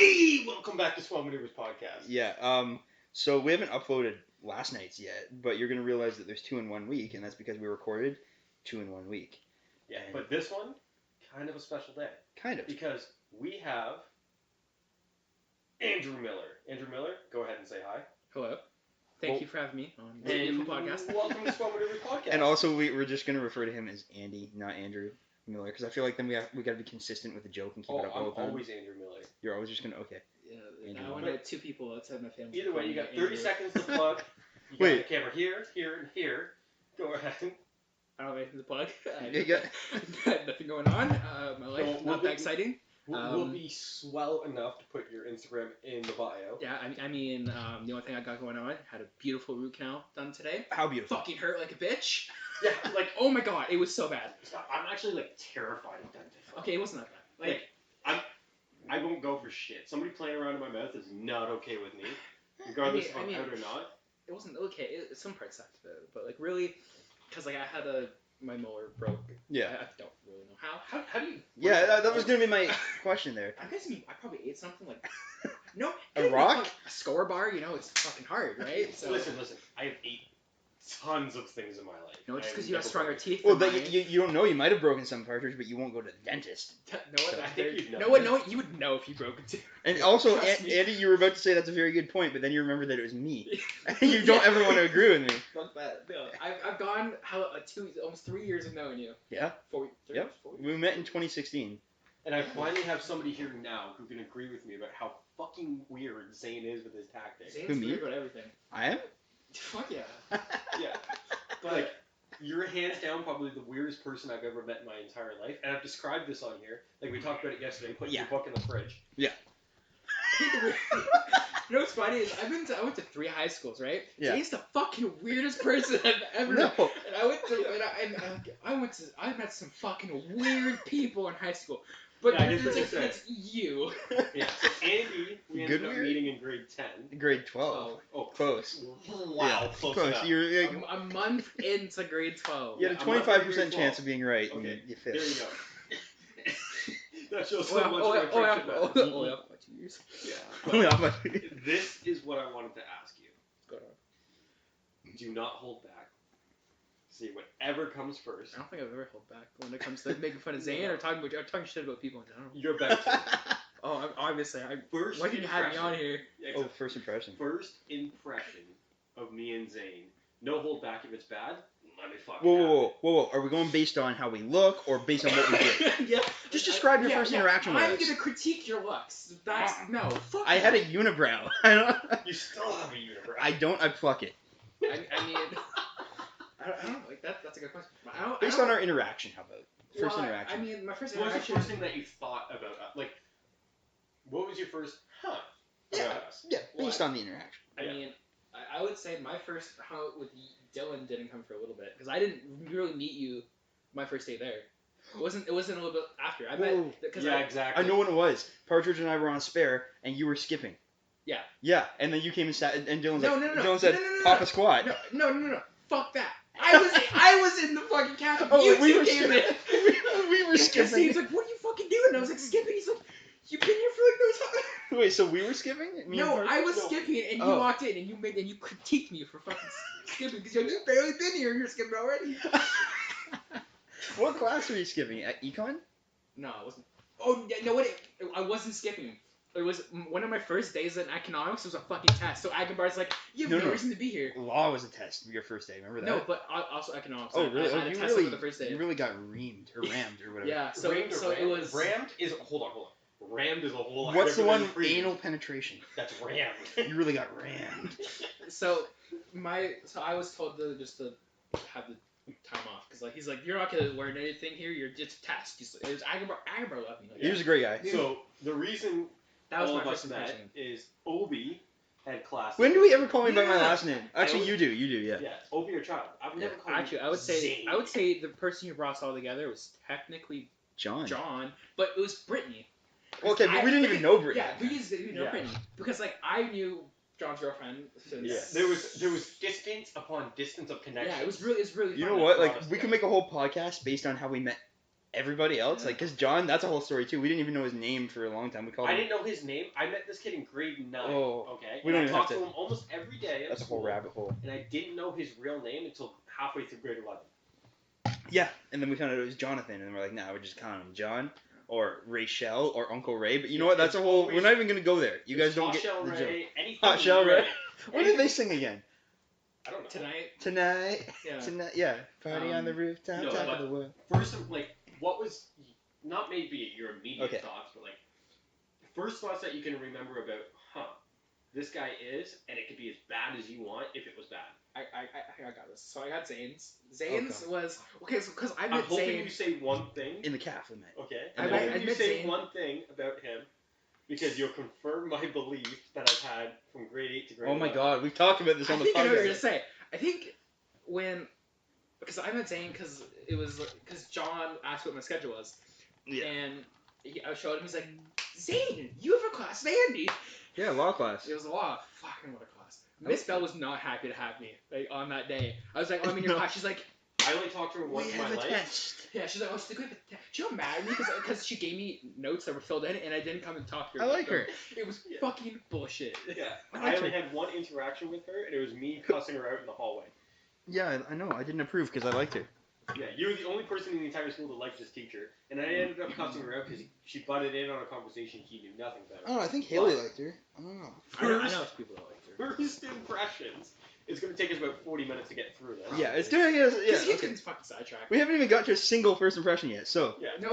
Hey, welcome back to Swell Maneuvers podcast. Yeah. So we haven't uploaded last night's yet, but you're gonna realize that there's 2 in 1 week, and that's because we recorded 2 in 1 week. Yeah, but this one, kind of a special day. Kind of. Because we have Andrew Miller. Andrew Miller, go ahead and say hi. Hello. Thank you for having me on this And beautiful podcast. welcome to Swell Maneuvers podcast. And also, we're just gonna refer to him as Andy, not Andrew Miller, because I feel like then we gotta be consistent with the joke and keep it up all the time. I'm always Andrew Miller. You're always just gonna okay. Yeah, I want to know 2 people outside my family. Either way, you got 30 seconds to plug. You got the camera here, here, and here. Go ahead. I don't have anything to plug. You got nothing going on. My life not that exciting. We'll be swell enough to put your Instagram in the bio. Yeah, I mean, the only thing I got going on, had a beautiful root canal done today. How beautiful? Fucking hurt like a bitch. Yeah, like oh my god, it was so bad. I'm actually like terrified of dentist. Okay, it wasn't that bad. Like I won't go for shit. Somebody playing around in my mouth is not okay with me, regardless if I'm out or not. It wasn't okay. Some parts sucked, but like really, because like I had my molar broke. Yeah. I don't really know how. How do you? Yeah, that was gonna be my question there. I'm guessing I probably ate something like no A rock? A score bar. It's fucking hard, right? So Listen. I have ate tons of things in my life. no, just because you have stronger teeth. Well, than but mine. you don't know. You might have broken some cartilage, but you won't go to the dentist. No one, I think you'd know. no one, you would know if you broke it too. And also, Trust me. Andy, you were about to say that's a very good point, but then you remember that it was me. You don't ever want to agree with me. Fuck that. No, I've gone almost 3 years of knowing you. Yeah. 4 Yep. We met in 2016. And I finally have somebody here now who can agree with me about how fucking weird Zane is with his tactics. Zane's Who, me? weird about everything. I am? Fuck yeah. Yeah. But like, you're hands down probably the weirdest person I've ever met in my entire life, and I've described this on here. Like we talked about it yesterday, putting your book in the fridge. I think the weird. You know what's funny is I went to 3 high schools, right? Yeah. He's the fucking weirdest person I've ever No. met. And I met some fucking weird people in high school. But Yeah, I get what you're that's you. Yeah. So Andy, we ended Good up weird? meeting in grade 10. Grade 12. Oh, Close. wow, Yeah, close close. enough. You're, A month into grade 12. you had a I'm not 25% grade chance 12. of being right, and Okay, you there failed. you go. That shows so Oh, much yeah, of my friendship. oh, yeah, 2 years. Yeah. Only off my- This is what I wanted to ask you. What's going on? Do not hold back. See whatever comes first. I don't think I've ever held back when it comes to making fun of Zane or talking shit about people in general. You're better. Oh, obviously. First Why didn't you have me impression. on here? Yeah, Oh, first impression. First impression of me and Zane. No hold back if it's bad. Let me fucking Whoa. Are we going based on how we look or based on what we did? Yeah. Just describe your first interaction with I'm us. gonna critique your looks. That's no. Fuck I you. had a unibrow. I don't. You still have a unibrow. I don't. I pluck it. I mean, I don't know. Like that's a good question. Based on our interaction, how about first well, interaction? I mean, my first What was the interaction. first thing that you thought about us? Like, what was your first, about us? Yeah, based Why? on the interaction. I mean, I would say my first hangout with Dylan didn't come for a little bit because I didn't really meet you my first day there. It wasn't a little bit after. I Whoa. met because Yeah, exactly. I know when it was. Partridge and I were on a spare, and you were skipping. Yeah. Yeah, and then you came and sat, and Dylan's No, like, no, no, Dylan said, no. Papa squat. No. Fuck that. I was in the fucking cafe. Oh, you we two were came skipping. in. We were And skipping. He's like, what are you fucking doing? And I was like, skipping. He's like, you've been here for like no time. Wait, so we were skipping? Me and No, Partridge? I was No. skipping, and you Oh. walked in, and you critiqued me for fucking skipping because you've barely been here. You're skipping already. What class were you skipping? At econ? No, I wasn't. Oh, yeah, no, I wasn't skipping. It was one of my first days in economics. It was a fucking test. So Agambar's like, you have no reason to be here. Law was a test your first day. Remember that? No, but also economics. Oh, really? I had a test over the first day. You really got reamed or rammed or whatever. Yeah. So Rammed or so it rammed? was. Rammed is hold on. Rammed is a whole lot What's the different one than pre- anal penetration? That's rammed. You really got rammed. So I was told to have the time off because like he's like, you're not gonna learn anything here. It's a test. It was Agambar left me. Like, He was a great guy. So the reason that was all my of us first met impression. is Obi had class. When do we ever call me by my Yeah. last name? Actually, was- you do, yeah. Yeah, Obi or Child. I've never called Actually, you I would Zane. say the person who brought us all together was technically John. John, but it was Brittany. Okay, but we didn't even know Brittany. Yeah, we didn't know Yeah. Brittany because like I knew John's girlfriend since. Yeah, there was distance upon distance of connection. Yeah, it was really You fun. know what? Like, Honestly. we could make a whole podcast based on how we met everybody else, like, because John, that's a whole story too. We didn't even know his name for a long time. We called I him. didn't know his name. I met this kid in grade 9. Oh, Okay. we And don't I even talked have to to- him almost every day. That's a whole rabbit hole. And I didn't know his real name until halfway through grade 11. Yeah, and then we found out it was Jonathan, and we're like, nah, we're just calling him John or Rachel or Uncle Ray. But you know what? That's a whole. We're not even gonna go there. You guys don't Hot get Shell the joke. Ray, anything Hot Shell Ray. Ray. What did they sing again? I don't know. Tonight. Tonight, yeah. Party on the rooftop, no, top but- of the world. First, what was not maybe your immediate Okay. thoughts, but like first thoughts that you can remember about, this guy is, and it could be as bad as you want if it was bad. I got this. So I got Zane's. Zane's Okay. was okay. So because I I'm met hoping Zane. you say one thing. In the cafe, mate. Okay. I I'm met- hoping I you met say Zane. one thing about him, because you'll confirm my belief that I've had from grade 8 to grade Oh my 11. God, we've talked about this I on the think I know what you're gonna podcast. say. I think because I met Zane because John asked what my schedule was, Yeah. and I showed him. He's like, Zane, you have a class with Andy. Yeah, law class. It was a law. Fucking what a class. Miss Bell was not happy to have me on that day. I was like, oh, I'm in your No. class. She's like, I only talked to her once in my life. test. yeah. She's like, oh, she's like, she got mad at me because she gave me notes that were filled in and I didn't come and talk to her. I like her. It was Yeah. fucking bullshit. Yeah. I I like only her. had one interaction with her, and it was me cussing her out in the hallway. Yeah, I know. I didn't approve because I liked her. Yeah, you were the only person in the entire school that liked this teacher, and I ended up cussing her out because she butted in on a conversation she knew nothing about. Oh, I think Haley liked her. I don't know. I know people that like her. First impressions. It's going to take us about 40 minutes to get through this. Yeah, it's doing it. Just Yeah, get okay. things fucking sidetracked. We haven't even got to a single first impression yet. So Yeah. No.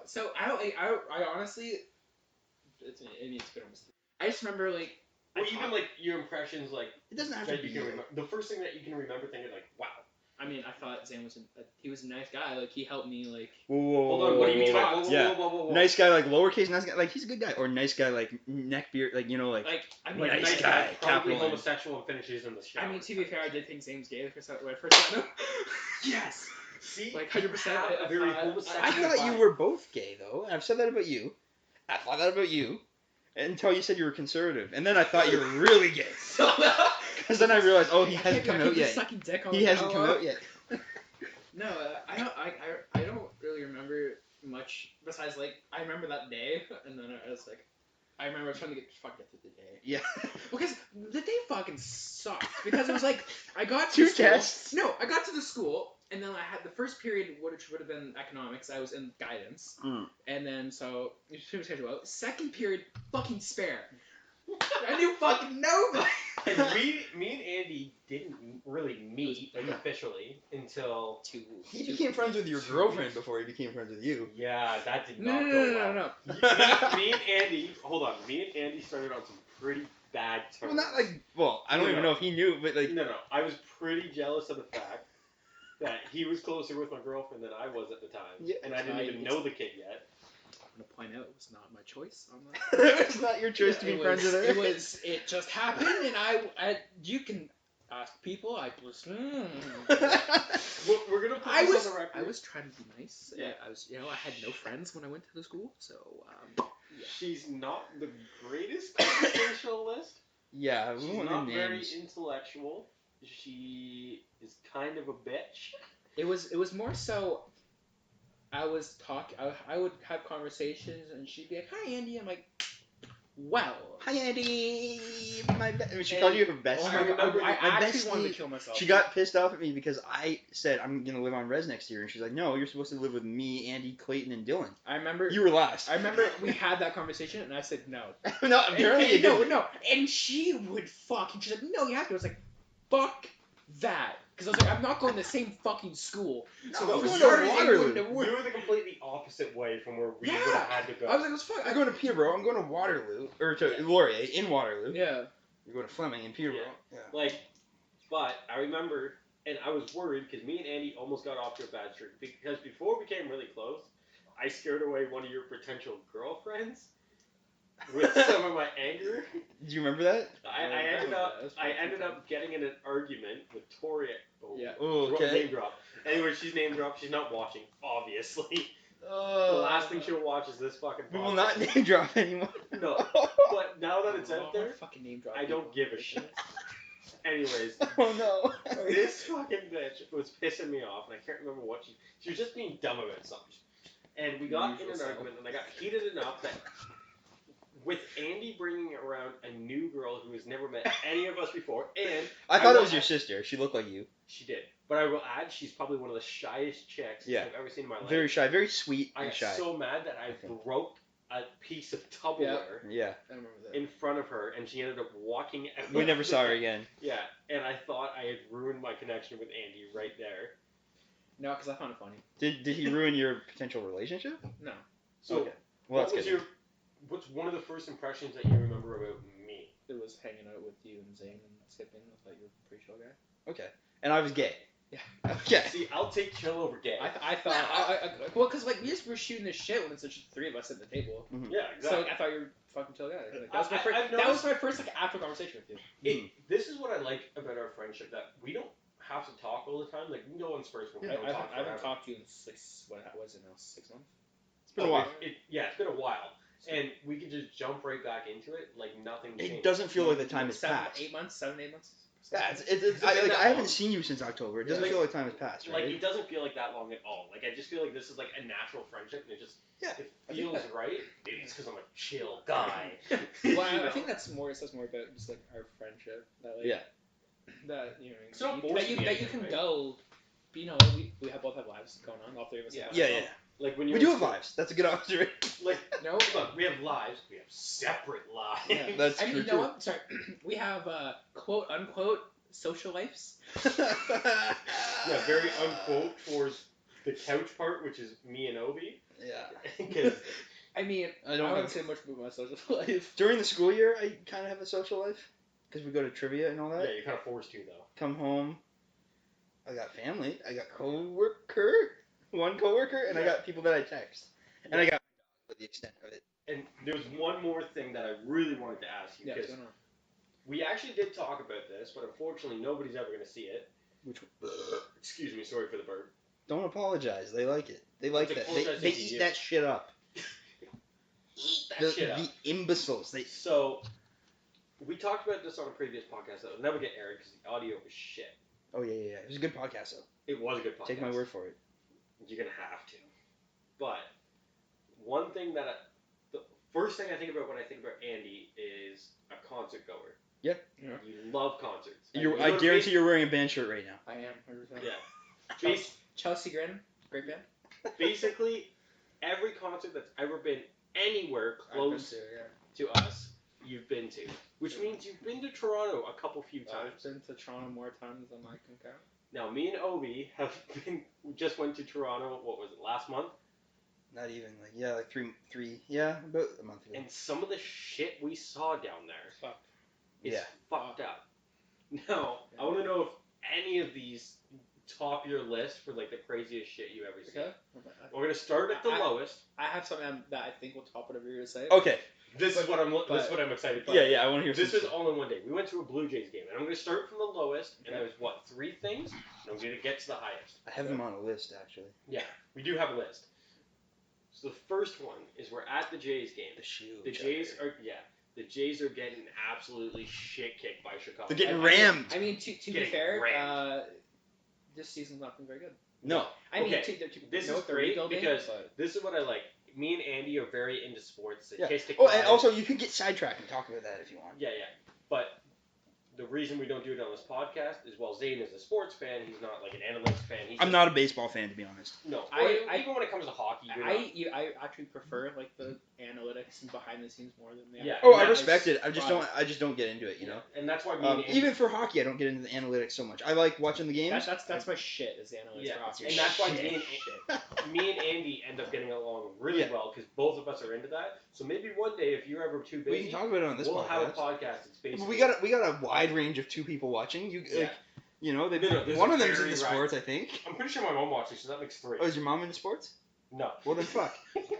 So I honestly, it's been almost. I just remember like. Well, even your impressions, it doesn't have to that be. you can remember. The first thing that you can remember thinking, wow. I mean, I thought Zane was he was a nice guy. Like he helped me. Like Whoa, Hold on, what do you mean? whoa, Whoa, yeah. whoa. Nice guy, like lowercase nice guy, like he's a good guy, or nice guy, like neck beard, like you know, like I mean, Nice nice guy, probably capital N. homosexual and finishes in the shower. I mean, to be fair, I did think Zane was gay when I first met him. Yes. See, Like, you 100%, have I a very thought- homosexual I thought vibe. you were both gay though. I've said that about you. I thought that about you until you said you were conservative, and then I thought you were really gay. Because then I realized, oh, he hasn't come out yet. Sucking dick on He the hasn't come down out yet. No, I don't really remember much besides like I remember that day, and then I was like, I remember trying to get through the day. Yeah. Because the day fucking sucked because it was like I got to Two the school. tests. No, I got to the school and then I had the first period, which would have been economics. I was in guidance, and then so you should schedule out. Second period, fucking spare. I knew fucking nobody. And me and Andy didn't really meet officially until. He became friends with your girlfriend before he became friends with you. Yeah, that did No, not no, go no, well. no, no. Me and Andy, hold on. Me and Andy started on some pretty bad terms. Well, not like, well, I don't No, even no. know if he knew, but like, No. I was pretty jealous of the fact that he was closer with my girlfriend than I was at the time, Yeah. and I didn't even know the kid yet. I'm gonna point out it was not my choice on that. it's not your choice to be It friends was, with her. it just happened, and I you can ask people. I was, We're gonna put I this was, on the record. I was trying to be nice. Yeah. I was, I had no friends when I went to the school, so She's not the greatest conversationalist. Yeah, we She's won't not name very names. intellectual. She is kind of a bitch. it was more so. I would have conversations, and she'd be like, "Hi, Andy." I'm like, "Well." Hi, Andy. She And- called you her best Oh I my friend. god! remember I the- my actually wanted to bestie- kill myself. She got pissed off at me because I said I'm gonna live on res next year, and she's like, "No, you're supposed to live with me, Andy, Clayton, and Dylan." I remember. You were last. I remember we had that conversation, and I said no. No, apparently you didn't. No, and she would fucking. She's like, no, you have to. I was like, fuck that, because I was like, I'm not going to the same fucking school. So No, for we're starters, going to it Waterloo. wouldn't have You worked. were the completely opposite way from where we Yeah. would have had to go. I was like, it was fuck. I'm going to Peterborough. I'm going to Waterloo, or to Laurier in Waterloo. Yeah. You're going to Fleming in Peterborough. Yeah. But I remember, and I was worried because me and Andy almost got off to a bad start because before we became really close, I scared away one of your potential girlfriends with some of my anger. Do you remember that? I ended up getting in an argument with Tori. Yeah. Oh, Name okay. drop. Anyway, she's name dropped. She's not watching, obviously. The Oh. last thing she'll watch is this fucking. We will podcast. not name drop anymore. No, but now that it's out there, Fucking name drop I don't people. give a shit. Anyways, Oh no. this fucking bitch was pissing me off, and I can't remember what she was just being dumb about something. And we got in Usual an self. argument, and I got heated enough that with Andy bringing around a new girl who has never met any of us before, and I thought it will was your add- sister. She looked like you. She did. But I will add, she's probably one of the shyest chicks Yeah. I've ever seen in my life. Very shy, very sweet I and got shy. so mad that I think. broke a piece of Tupperware Yeah. I remember that. in front of her, and she ended up walking out. We never the saw her back. again. Yeah, and I thought I had ruined my connection with Andy right there. No, because I found it funny. Did he ruin your potential relationship? No. So, Okay. Well, what that's was good. what's one of the first impressions that you remember about me? It was hanging out with you and Zane and skipping. I thought you were a pretty chill guy. Okay. And I was gay. Yeah. Okay. See, I'll take chill over gay. I thought, well, because like we just were shooting this shit when it's just the three of us at the table. Yeah, So exactly. like, I thought you were a fucking chill guy. Like, that was my first like actual conversation with you. This is what I like about our friendship, that we don't have to talk all the time. Like, we can go on spurts when we don't talk I haven't forever. talked to you in what was it now, 6 months? It's been a while. It's been a while. And we can just jump right back into it like nothing changed. It doesn't feel like the time has 7, passed. 8 months, 7, 8 months. Yeah, Has it been I that haven't long? seen you since October. It doesn't Yeah. feel like time has passed, right? Like, it doesn't feel like that long at all. Like, I just feel like this is like a natural friendship, and it just it feels right. Maybe it's because I'm a chill guy. Well, I think that's more. It says more about just like our friendship. That like, Yeah. That you know. It's not that forced you to be that you anything, can right? go. But, you know, we both have lives going on. All three of us. Yeah. Have Yeah, lives. yeah. Like when We you're do in have school. lives. That's a good observation. Like, No. look, we have lives. We have separate lives. Yeah. That's I mean, true you know too. what? Sorry. We have quote unquote social lives. Yeah, very unquote towards the couch part, which is me and Obi. Yeah. 'Cause I mean, I I don't wouldn't have- say much about my social life. During the school year, I kind of have a social life because we go to trivia and all that. yeah, you're kind of forced to though. Come home. I got family. I got one coworker, and I Yeah. got people that I text, and I got to the extent of it. And there's one more thing that I really wanted to ask you, Yeah, because what's going on? we actually did talk about this, but unfortunately nobody's ever going to see it. Which Excuse me, sorry for the burp. don't apologize. They like it. They like They that. apologize They to eat you. that shit up. Eat that The, shit up. the imbeciles. They. So, we talked about this on a previous podcast that will never get aired because the audio was shit. Oh yeah. It was a good podcast though. It was a good podcast. Take my word for it. You're going to have to. But, one thing that the first thing I think about when I think about Andy is a concert goer. Yeah. Yeah. You love concerts. I guarantee you're wearing a band shirt right now. I am. 100%. Yeah. Bas- Chelsea Grin, great band. basically, every concert that's ever been anywhere I've been close to, yeah. to us, you've been to. Which means you've been to Toronto a few I've times. been to Toronto more times than I can count. Now, me and Obi we just went to Toronto, what was it, last month? Not even like three about a month ago. And some of the shit we saw down there Fuck. is Yeah. fucked up. Now, I want to know if any of these top your list for like the craziest shit you ever seen. Okay. We're gonna start at the lowest. I have something that I think will top whatever you're gonna say. Okay. This is what I'm excited for. Yeah. I want to hear. This some is all in one day. We went to a Blue Jays game, and I'm gonna start from the lowest. And Okay. there's what, 3 things, and I'm gonna get to the highest. I have them on a list actually. We do have a list. So the first one is we're at the Jays game. The shoe. The Jays are getting absolutely shit kicked by Chicago. They're getting I rammed. I mean, to be Getting fair, rammed. this season's not been very good. No. I mean, Okay, this know is they're great rebuilding, because but this is what I like. Me and Andy are very into sports. Yeah. Statistic Oh, and also you can get sidetracked and talk about that if you want. Yeah. But the reason we don't do it on this podcast is while Zane is a sports fan, he's not like an analytics fan. I'm not a baseball fan to be honest. No. I- Even when it comes to hockey, you're not. I actually prefer like the analytics and behind the scenes more than the Yeah. Oh, and I that respect is it. I just don't get into it. You know. And that's why me and Andy. Even for hockey, I don't get into the analytics so much. I like watching the games. That's my shit is the analytics Yeah, for hockey. and that's why Shit. me and Andy end up getting along really Yeah. well because both of us are into that. So maybe one day, if you're ever too We busy, can talk about it on this we'll podcast. have a podcast. It's basically We got a wide range of 2 people watching. Yeah. No, there's one a of them's very into sports, I think. I'm pretty sure my mom watches, so that makes 3. Oh, is your mom into sports? No. Well then, fuck.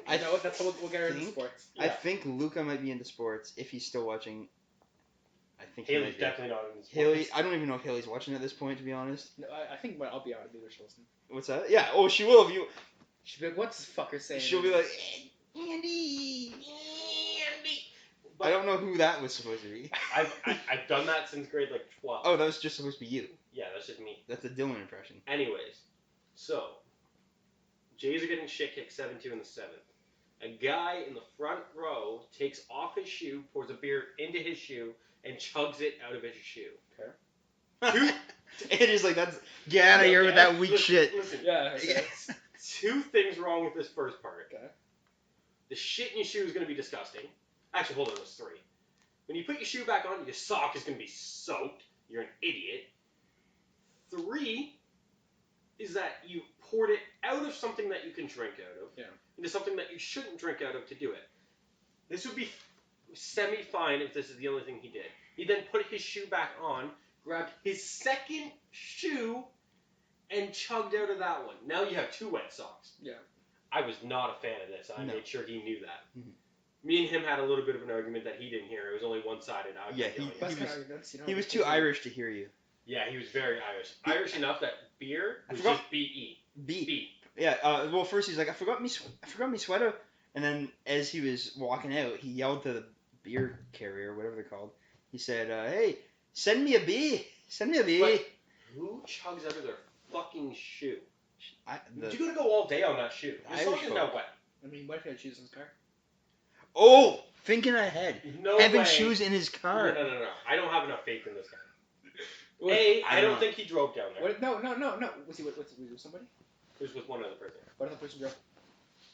I know that's how we'll get her into think- sports. I Yeah. think Luca might be into sports if he's still watching. I think he Haley's might be. definitely not in this. Haley, I don't even know if Haley's watching at this point, to be honest. No, I think I'll be honest, maybe she'll listen. What's that? Yeah. Oh, she will. If you. She'll be like, "What's this fucker saying?" She'll be like, Andy. I don't know who that was supposed to be. I've done that since grade like 12. Oh, that was just supposed to be you. Yeah, that's just me. That's a Dylan impression. Anyways, so Jays are getting shit kicked 7-2 in the 7th. A guy in the front row takes off his shoe, pours a beer into his shoe, and chugs it out of his shoe. It is like, that's, get out of here with that weak shit. Listen, Yeah. Okay. two things wrong with this first part. Okay. The shit in your shoe is going to be disgusting. Actually, hold on, there's 3. When you put your shoe back on, your sock is going to be soaked. You're an idiot. 3 is that you poured it out of something that you can drink out of into something that you shouldn't drink out of to do it. This would be semi-fine if this is the only thing he did. He then put his shoe back on, grabbed his second shoe, and chugged out of that one. Now you have 2 wet socks. Yeah. I was not a fan of this. I No. made sure he knew that. Mhm. Me and him had a little bit of an argument that he didn't hear. It was only one-sided. I Yeah, kept yelling. That's He kind was- of arguments, you know. He was too Irish to hear you. Yeah, he was very Irish. Irish enough that beer I was forgot- just B-E. B. B. Yeah, well, first he's like, I forgot me sweater. And then as he was walking out, he yelled to the beer carrier, whatever they're called. He said, hey, send me a B. Send me a B. But who chugs out of their fucking shoe? You're gonna go all day on that shoe. Your Irish sock is now folk. wet. I mean, what if he had shoes in his car? Oh, thinking ahead. No Having way. shoes in his car. No. I don't have enough faith in this guy. What? I don't know. think he drove down there. What? No. Was he with somebody? It was with one other person. What if the person drove?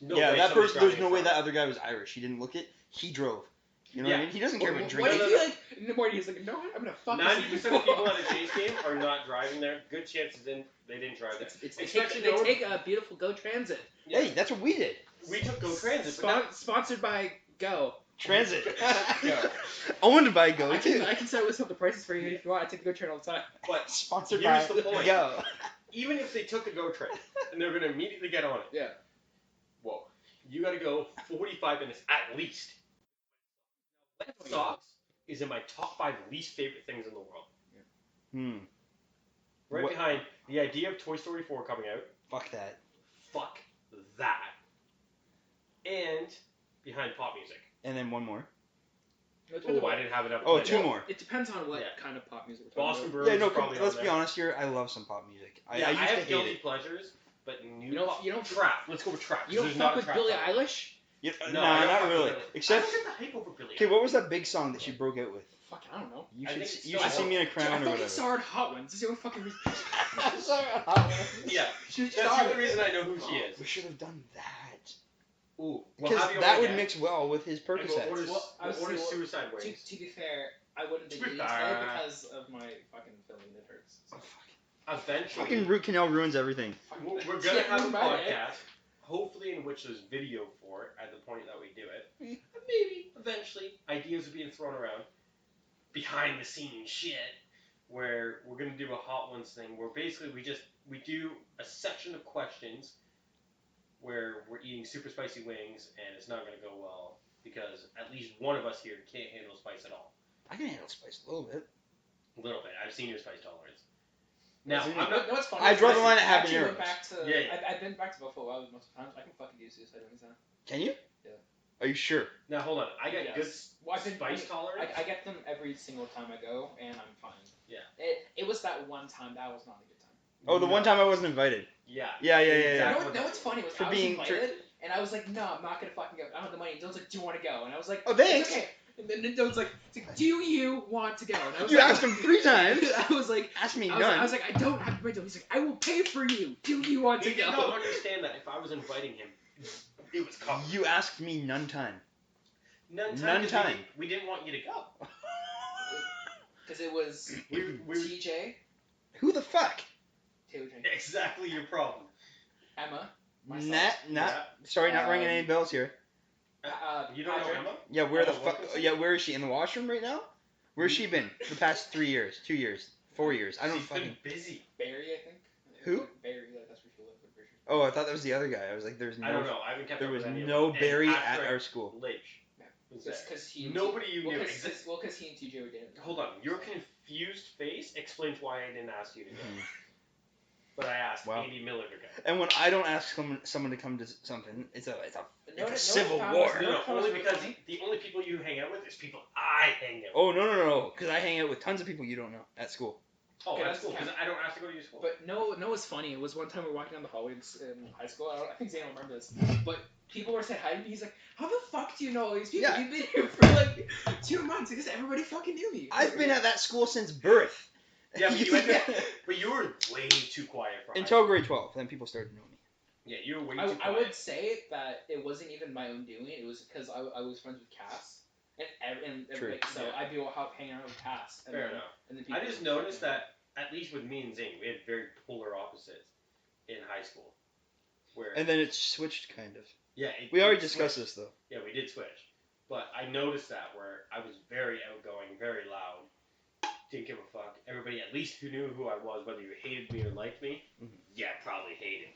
No Yeah, way that somebody's person. There's driving no in way front. that other guy was Irish. He didn't look it. He drove. You know what I Yeah. mean? He doesn't care about What drinking. if he like in the morning he's like, no, I'm gonna fuck 90% of people at a Jays game are not driving there. Good chances they didn't drive there. Especially they knowing- take a beautiful Go Transit. Hey, that's what we did. We took Go Transit, but now Sponsored by Go. Transit. Go. Owned by Go I too. can start with some of the prices for you if you want. I take the Go Train all the time. but Sponsored Here's by the point. Go. even if they took the Go train and they're gonna immediately get on it, Yeah. whoa, you gotta go 45 minutes at least. Wet socks is in my top 5 least favorite things in the world. Right What- behind the idea of Toy Story 4 coming out. Fuck that. Fuck that. And behind pop music. And then one more. Oh, I didn't have enough. Oh, to two play. more. It depends on what Yeah. kind of pop music we're Boston talking Brew. Yeah, no, is probably let's on be there. honest here. I love some pop music. Yeah, I used to have hate guilty it. pleasures, but new You don't- pop. you don't- trap. Let's go with trap. about. You don't There's fuck not a with trap Billie song. Eilish? Yeah, No, I nah, don't not fuck with really. Billie. I Except, don't get the hype over Billie. okay, what was that big song that she broke out with? Fuck, I don't know. You I should, think you so. should see me in a I crown or fucking whatever. saw her in Hot Ones. This is the only fucking reason. Yeah, She that's the only reason I know who she is. We should have done that. Ooh, Because that would mix well with his What Percocets. is Well, I was Suicide To, Wings? to be fair, I wouldn't be To be eating today fair. because of my fucking filling that hurts. So. Eventually, Fucking root canal ruins everything. we're gonna Yeah, have a right. podcast, hopefully in which there's video for it at the point that we do it. Maybe eventually ideas are being thrown around, behind the scenes shit, where we're gonna do a Hot Ones thing where basically we do a section of questions where we're eating super spicy wings and it's not gonna go well because at least one of us here can't handle spice at all. I can handle spice a little bit. A little bit. I've seen your spice tolerance. Now, Listen, I'm not. No, it's funny. I draw the line at I actually habaneros. went back to. Yeah. I've been back to Buffalo Wild most of the times. I can fucking do suicide wings now. Can you? Yeah. Are you sure? Now hold on. I got Yes. good Well, I've been- spice tolerance. I get them every single time I go, and I'm fine. Yeah. It was that one time that was not a good time. Oh, the one time I wasn't invited. Yeah. Yeah. Exactly. No, what's funny was For I was being invited, and I was like, no, I'm not gonna fucking go. I don't have the money. And Dylan's like, do you want to go? And I was like, Oh, thanks. It's okay. And then Dylan's like, do you want to go? And I was You like, asked him 3 times. I was like, Ask me I none. was like, I don't have the money. He's like, I will pay for you. Do you want He to did go? not understand that if I was inviting him, it was covered. You asked me none time. None None time. time. We didn't want you to go. Because it was We TJ, Who the fuck? Taylor Jenkins, exactly your problem. Emma, myself. Sorry, not ringing any bells here. You don't know Patrick. Emma? Yeah, where the Oh, fuck? Wilkinson? Yeah, where is she? In the washroom right now? Where's she been the past 3 years, 2 years, 4 years? I don't She's fucking. been busy. Barry, I think. Who? Barry, like, that's where she lived. I'm pretty sure. Oh, I thought that was the other guy. I was like, there's no. I don't know. I haven't kept There up was with any no of them. Barry And at after our school. Lynch was there. Because he. Nobody you well, knew. Because he and TJ were dating. Hold on. Your confused face explains why I didn't ask you to go. Mhm. But I asked Wow. Andy Miller to go. And when I don't ask someone to come to something, it's a No, It's a civil found war. was- No, found only was really because funny. the only people you hang out with is people I hang out with. Oh no, because I hang out with tons of people you don't know at school. Oh, Okay, at that's school, because I don't have to go to your school. But no, what's funny? It was one time we were walking down the hallways in high school. I think Zane will remember this. But people were saying hi to me. He's like, "How the fuck do you know all these people? Yeah. You've been here for like 2 months because everybody fucking knew me." I've been at that school since birth. Yeah, but you ended, but you were way too quiet for high Until school. grade 12, then people started knowing me. Yeah, you were way too I quiet. would say that it wasn't even my own doing. It was because I was friends with Cass. And True. like, so Yeah. I'd be hanging out with Cass. And Fair then, enough. And then I people just would noticed fucking- that, at least with me and Zane, we had very polar opposites in high school. Where And then it switched, kind of. yeah, We already it discussed switched. this, though. Yeah, we did switch. But I noticed that where I was very outgoing, very loud, didn't give a fuck. Everybody at least who knew who I was, whether you hated me or liked me, yeah, probably hated.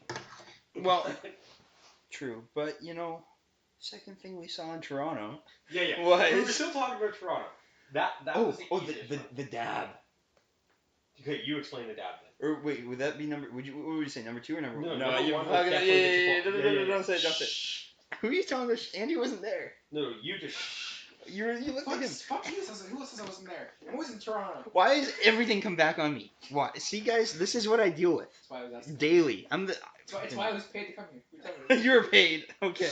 Well, true. But, second thing we saw in Toronto yeah. was... We were still talking about Toronto. That was the easiest one. the dab. Okay, you explain the dab then. Or wait, would that be number? What would you say? Number 2 or number 1? No, number you one was fucking definitely the Chipotle. Yeah. Don't say it. Don't say it. Who are you telling this? Andy wasn't there. No, you just. You look like him. Fuck you! Who says I wasn't there? I was in Toronto. Why does everything come back on me? Why? See, guys, this is what I deal with That's why I was asking. daily. It's why I was paid to come here. You're telling me. You're paid. Okay.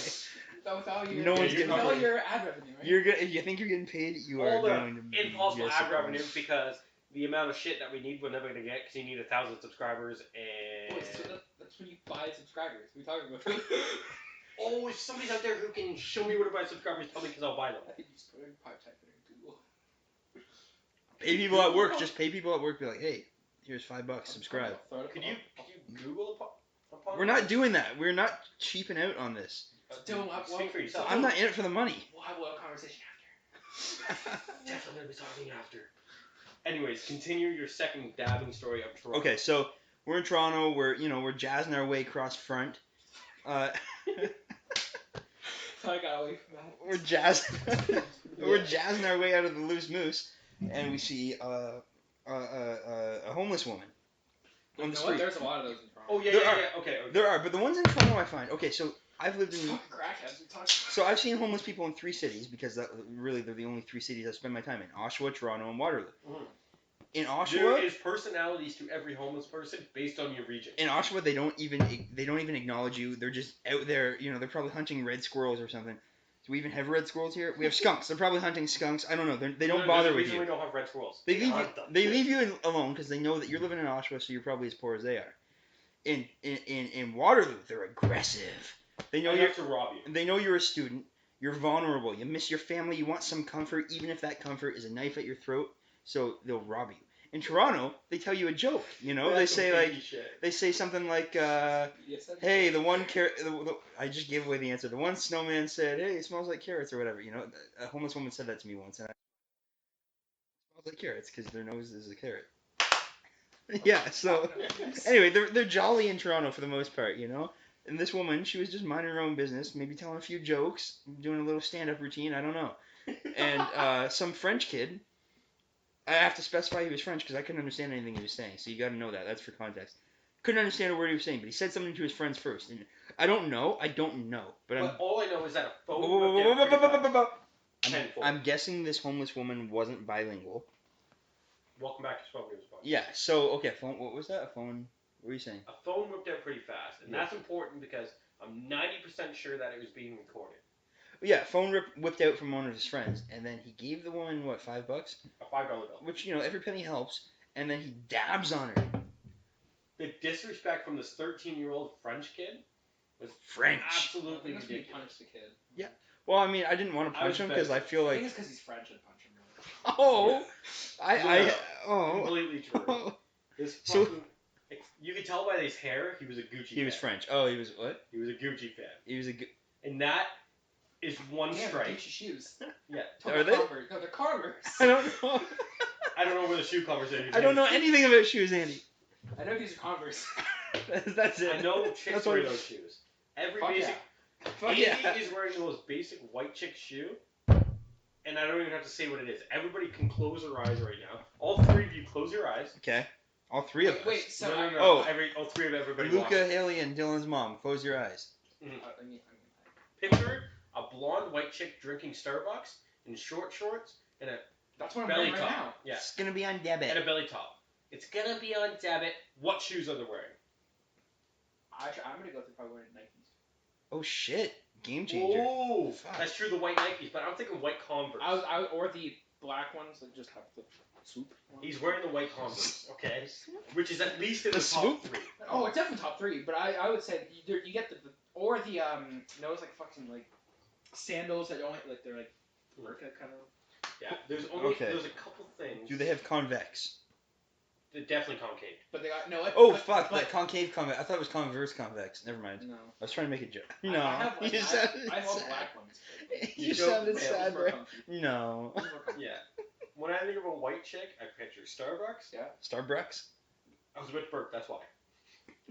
With all your, No one's with getting all paid. your ad revenue, right? You're good. If you think you're getting paid, you are All the going to be impossible ad disappointed. revenue because the amount of shit that we need we're never gonna get because you need 1,000 subscribers and. That's when you buy subscribers. What are you talking about? Oh, if somebody's out there who can show me where to buy subscribers, tell me because I'll buy them. I think you just put in pipe type it in Google. Pay people at work. Just pay people at work. Be like, hey, here's $5. Subscribe. Could you Google upon We're not doing that. We're not cheaping out on this. Speak for yourself. I'm not in it for the money. We'll have a conversation after. Definitely gonna be talking after. Anyways, continue your second dabbing story of Toronto. Okay, so we're in Toronto. We're jazzing our way across front. I got away from that. We're jazzing. We're jazzing our way out of the Loose Moose, and we see a homeless woman on the street. There's a lot of those in Toronto. Oh yeah, There yeah, are. yeah. Okay. There are, but the ones in Toronto I find. Okay, so I've lived in. Fucking crackheads. We talked. So I've seen homeless people in 3 cities because they're the only 3 cities I spend my time in: Oshawa, Toronto, and Waterloo. Mm. In There Oshawa, is personalities to every homeless person based on your region. in Oshawa, they don't even acknowledge you. They're just out there. They're probably hunting red squirrels or something. Do we even have red squirrels here? We have skunks. They're probably hunting skunks. I don't know. They don't bother with you. We don't have red squirrels. They hunt them. leave you alone because they know that you're living in Oshawa, so you're probably as poor as they are. In Waterloo, they're aggressive. They know They you're have to rob you. They know you're a student. You're vulnerable. You miss your family. You want some comfort, even if that comfort is a knife at your throat. So they'll rob you. In Toronto, they tell you a joke. They say something like, "Hey, the one carrot." I just gave away the answer. The one snowman said, "Hey, it smells like carrots," or whatever. A homeless woman said that to me once, and it smells like carrots because their nose is a carrot. Yeah. So anyway, they're jolly in Toronto for the most part. And this woman, she was just minding her own business, maybe telling a few jokes, doing a little stand-up routine, I don't know. And some French kid, I have to specify he was French because I couldn't understand anything he was saying, so you gotta know that. That's for context. Couldn't understand a word he was saying, but he said something to his friends first. And I don't know, but all I know is that a phone. I'm guessing this homeless woman wasn't bilingual. Welcome back to Swell Maneuvers. Yeah, so, okay, phone, what was that? A phone, what were you saying? A phone whipped out pretty fast, and that's important because I'm 90% sure that it was being recorded. Yeah, phone whipped out from one of his friends, and then he gave the woman, $5? A $5 bill. Which, every penny helps, and then he dabs on her. The disrespect from this 13-year-old French kid was French. Absolutely ridiculous. Punched the kid. Yeah. Well, I mean, I didn't want to punch him because I feel like... I think it's because he's French and punch him. Oh! Completely true. Oh. This fucking... You could tell by his hair, he was a Gucci fan. He was French. Oh, he was what? He was a Gucci fan. He was a... And that is one strike. Gucci shoes. Yeah. Are they? No, they're Converse. I don't know. I don't know where the shoe conversation is. I don't know anything about shoes, Andy. I know these are Converse. That's it. I know chicks wear those shoes. Every Fuck basic... Fuck Andy yeah. is wearing the most basic white chick shoe. And I don't even have to say what it is. Everybody can close their eyes right now. All 3 of you, close your eyes. Okay. All 3 of us. Wait, so... No. Oh. All 3 of everybody. Luca, Haley, and Dylan's mom. Close your eyes. Mm-hmm. I mean, Picture a blonde white chick drinking Starbucks in short shorts and a that's what I'm belly wearing right top. now. Yeah. It's gonna be on debit. And a belly top. It's gonna be on debit. What shoes are they wearing? I'm gonna go with probably wearing Nikes. Oh shit! Game changer. Oh, Fuck. that's true. The white Nikes, but I'm thinking white Converse. Or the black ones that just have the swoop. He's wearing the white Converse, okay, which is at least in the, The top swoop? 3. Oh, it's definitely top 3. But I would say you get the or the those like fucking like sandals that don't like they're like Merca kind of. Yeah, there's a couple things. Do they have convex? They're definitely concave. But they got no. Oh fuck! That concave convex. I thought it was converse convex. Never mind. No. I was trying to make a joke. I No. have You I sounded have all sad. black ones. You joke sounded fails sad for there. comfy. No. Yeah. When I think of a white chick, I picture Starbucks. Yeah. Starbucks. I was with Burke, that's why.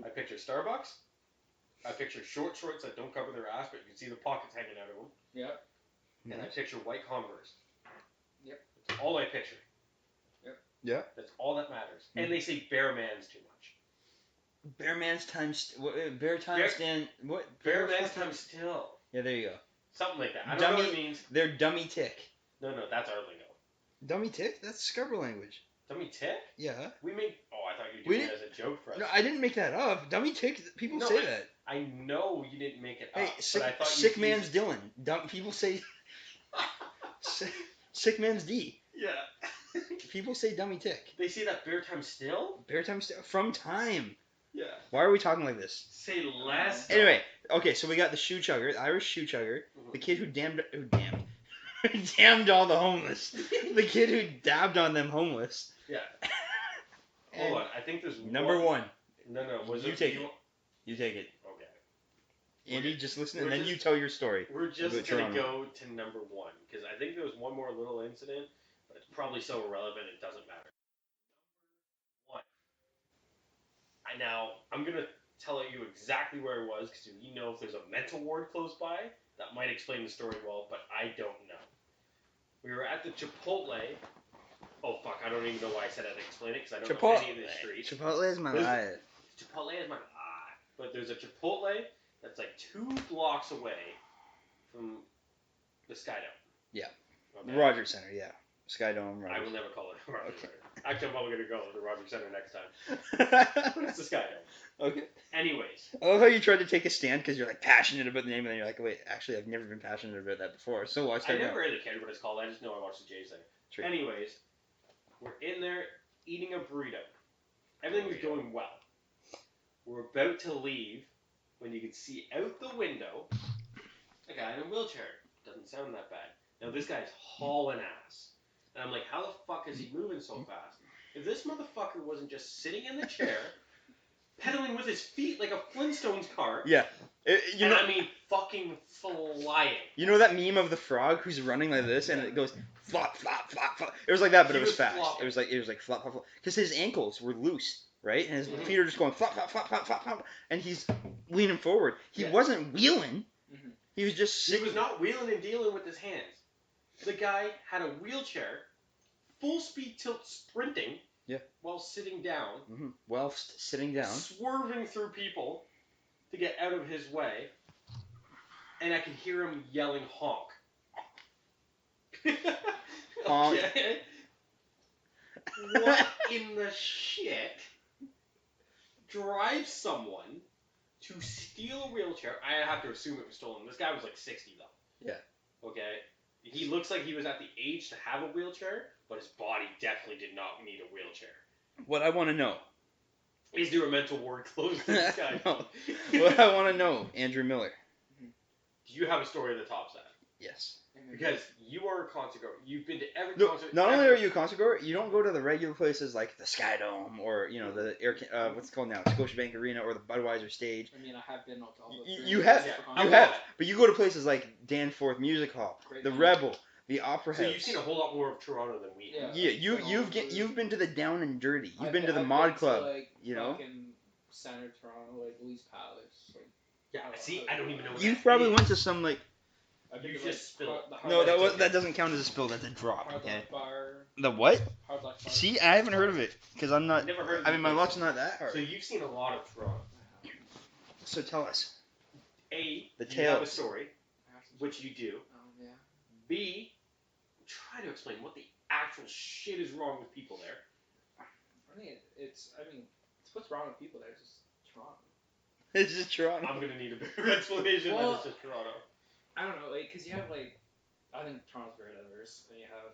I picture Starbucks. I picture short shorts that don't cover their ass, but you can see the pockets hanging out of them. Yep. And I picture white Converse. Yep. That's all I picture. Yep. Yeah. That's all that matters. And they say bare man's too much. Bear man's times. Bear times Bear- stand. What? Bare man's time still. Yeah, there you go. Something like that. I don't know what it means. They're dummy tick. No, that's our lingo. Dummy tick? That's Scarborough language. Dummy tick? Yeah. We make. Oh, I thought you We were doing it as a joke for us. No, I didn't make that up. Dummy tick. People No, say that. I know you didn't make it Hey, up. sick, but I thought sick you man's Dylan. People say. Sick man's D. Yeah. People say dummy tick. They say that bear time still? Bear time from time. Yeah. Why are we talking like this? Say less. Anyway, okay, so we got the shoe chugger, the Irish shoe chugger, the kid who damned all the homeless, the kid who dabbed on them homeless. Yeah. Hold on, I think there's number one. No, was You it take it. You take it. Okay. Andy, just listen, and then you tell your story. We're just about gonna Toronto. go to number one because I think there was one more little incident, but it's probably so irrelevant it doesn't matter. One. I'm gonna tell you exactly where it was because you know if there's a mental ward close by, that might explain the story well, but I don't know. We were at the Chipotle. Oh fuck! I don't even know why I said I'd explain it because I don't know any of the streets. Chipotle is my life. Chipotle is my but there's a Chipotle that's like 2 blocks away from the Sky Dome. Yeah. Okay? Rogers Center, yeah. Sky Dome, I Rogers. will never call it Rogers Okay. Center. Actually, I'm probably gonna go to the Rogers Center next time. But it's the Sky Dome. Okay. Anyways. I love how you tried to take a stand because you're like passionate about the name, and then you're like, wait, actually, I've never been passionate about that before. So watch that. I never really cared what it's called. I just know I watched the Jays there. True. Anyways, we're in there eating a burrito. Everything is going well. We're about to leave when you can see out the window a guy in a wheelchair. Doesn't sound that bad. Now this guy's hauling ass. And I'm like, how the fuck is he moving so fast? If this motherfucker wasn't just sitting in the chair, pedaling with his feet like a Flintstones cart. Yeah. I mean fucking flying. You know that meme of the frog who's running like this and it goes flop flop flop flop. It was like that, but it was fast. Flopping. It was like flop flop flop because his ankles were loose, right? And his feet are just going flop flop flop flop flop flop, and he's leaning forward. He wasn't wheeling. Mm-hmm. He was just sitting. He was not wheeling and dealing with his hands. The guy had a wheelchair, full speed tilt sprinting. Yeah. While sitting down. Mm-hmm. Whilst sitting down. Swerving through people to get out of his way. And I can hear him yelling honk. Honk. Okay. What in the shit drives someone to steal a wheelchair? I have to assume it was stolen. This guy was like 60 though. Yeah. Okay. He looks like he was at the age to have a wheelchair, but his body definitely did not need a wheelchair. What I want to know. Is there a mental ward closed to this guy? No. What I want to know, Andrew Miller. Do you have a story that tops that? Yes. Because you are a concert goer. You've been to every No, concert. not only are you a concert goer, you don't go to the regular places like the Sky Dome or the what's it called now, Scotiabank Arena or the Budweiser stage. I mean, I have been to all the. You have, Yeah. you have, but you go to places like Danforth Music Hall, the Rebel, the Opera House. So you've seen a whole lot more of Toronto than we have. Yeah, you've been to the Down and Dirty. You've been to the Mod Club. Like, you know. Fucking Center Toronto, like Louise Palace. Like, Yeah. See, I don't even know. What You that probably is. went to some like. You just spilled. No, that doesn't count as a spill. That's a drop. Hard Okay. Luck Bar. The what? Hard Luck Bar. See, I haven't heard of it because I'm not. Never heard of I mean, my it. luck's not that hard. So you've seen a lot of Toronto. So tell us. A. The You have a tales. story, which you do. Yeah. B. Try to explain what the actual shit is wrong with people there. it's what's wrong with people there. It's just Toronto. It's just Toronto. I'm gonna need a bigger explanation Well, that it's just Toronto. I don't know, like, cause you have like, I think Toronto's very diverse, and you have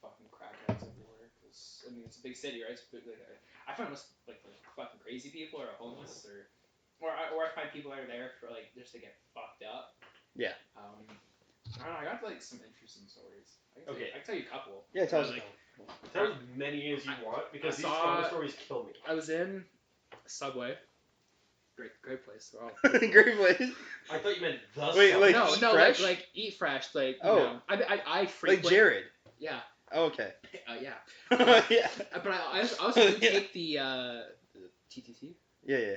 fucking crackheads everywhere. Cause it's a big city, right? So, like, I find most like the fucking crazy people are homeless, or I find people that are there for like just to get fucked up. Yeah. I don't know. I got like some interesting stories. Okay. I can tell you a couple. Yeah, tell us. Like, Tell as many as you want because these Toronto stories kill me. I was in Subway. Great place. They're all Great place. I thought you meant the Wait, Subway. like, no, fresh? like eat fresh, like Oh. you know. I frequent. Like Jared. Yeah. Oh, okay. Yeah. Yeah. But I also do take the TTT. Yeah.